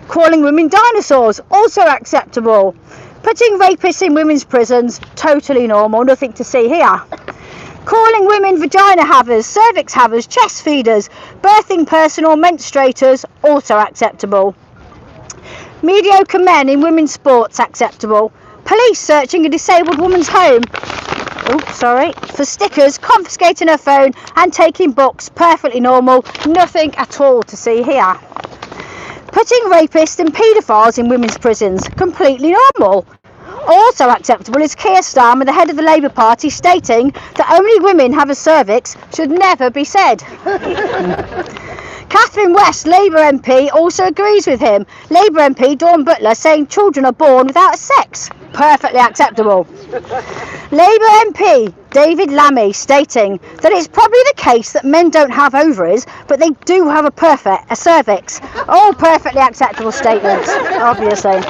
Calling women dinosaurs, also acceptable. Putting rapists in women's prisons, totally normal, nothing to see here. Calling women vagina havers, cervix havers, chest feeders, birthing person or menstruators, also acceptable. Mediocre men in women's sports, acceptable. Police searching a disabled woman's home, for stickers, confiscating her phone and taking books, perfectly normal, nothing at all to see here. Putting rapists and paedophiles in women's prisons, completely normal. Also acceptable is Keir Starmer, the head of the Labour Party, stating that only women have a cervix should never be said. Catherine West, Labour MP, also agrees with him. Labour MP Dawn Butler saying children are born without sex, perfectly acceptable. Labour MP David Lammy stating that it's probably the case that men don't have ovaries, but they do have a cervix. All perfectly acceptable statements, obviously.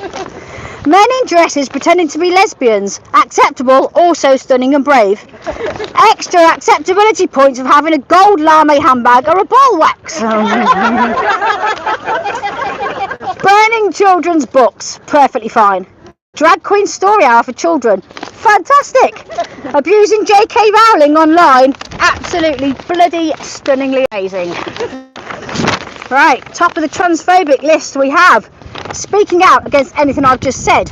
Men in dresses pretending to be lesbians. Acceptable, also stunning and brave. Extra acceptability points of having a gold lame handbag or a ball wax. Burning children's books. Perfectly fine. Drag queen story hour for children. Fantastic. Abusing J.K. Rowling online. Absolutely bloody stunningly amazing. Right, top of the transphobic list we have speaking out against anything I've just said.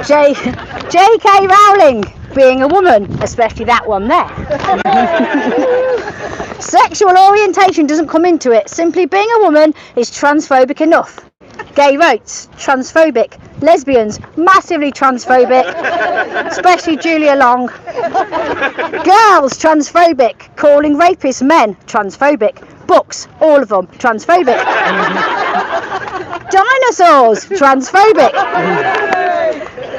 J.K. Rowling, being a woman, especially that one there. Sexual orientation doesn't come into it. Simply being a woman is transphobic enough. Gay rights, transphobic. Lesbians, massively transphobic, especially Julia Long. Girls, transphobic. Calling rapists men, transphobic. Books, all of them, transphobic. Dinosaurs, transphobic.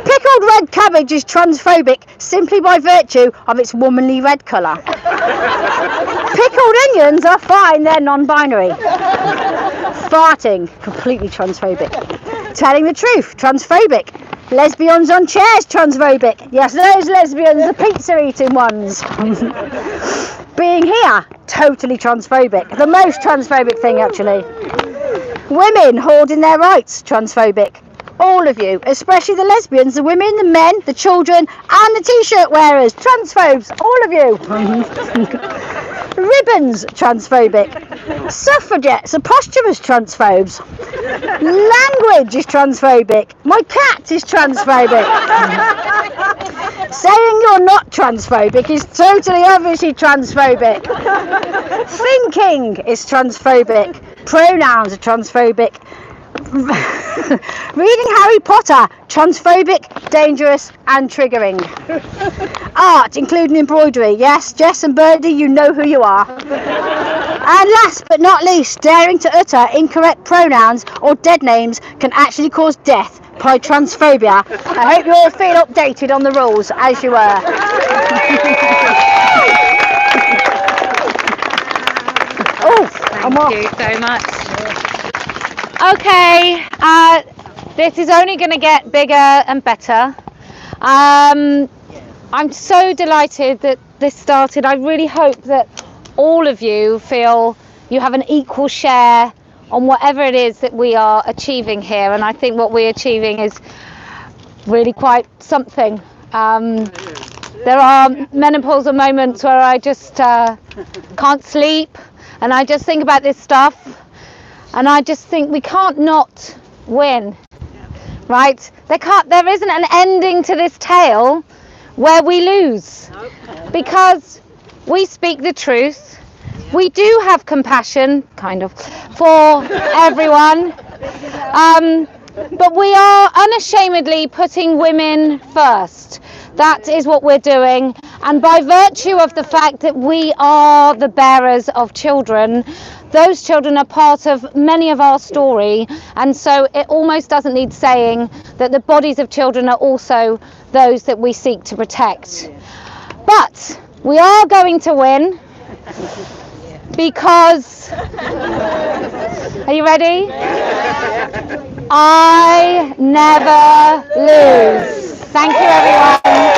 Pickled red cabbage is transphobic simply by virtue of its womanly red colour. Pickled onions are fine, they're non-binary. Farting, completely transphobic. Telling the truth, transphobic. Lesbians on chairs, transphobic. Yes, those lesbians, the pizza eating ones. Being here, totally transphobic. The most transphobic thing, actually. Women hoarding their rights, transphobic. All of you, especially the lesbians, the women, the men, the children, and the t-shirt wearers, transphobes, all of you. Ribbons, transphobic. Suffragettes are posthumous transphobes. Language is transphobic. My cat is transphobic. Saying you're not transphobic is totally obviously transphobic. Thinking is transphobic. Pronouns are transphobic. Reading Harry Potter, transphobic, dangerous and triggering. Art, including embroidery. Yes, Jess and Birdie, you know who you are. And last but not least, daring to utter incorrect pronouns or dead names can actually cause death by transphobia. I hope you all feel updated on the rules as you were. Thank you so much. Okay, this is only going to get bigger and better. I'm so delighted that this started. I really hope that all of you feel you have an equal share on whatever it is that we are achieving here, and I think what we're achieving is really quite something. There are menopausal moments where I just can't sleep, and I just think about this stuff. And I just think we can't not win, right? There isn't an ending to this tale where we lose, because we speak the truth. We do have compassion, kind of, for everyone, but we are unashamedly putting women first. That is what we're doing, and by virtue of the fact that we are the bearers of children, those children are part of many of our story, and so it almost doesn't need saying that the bodies of children are also those that we seek to protect. But we are going to win, because, are you ready? I never lose. Thank you, everyone.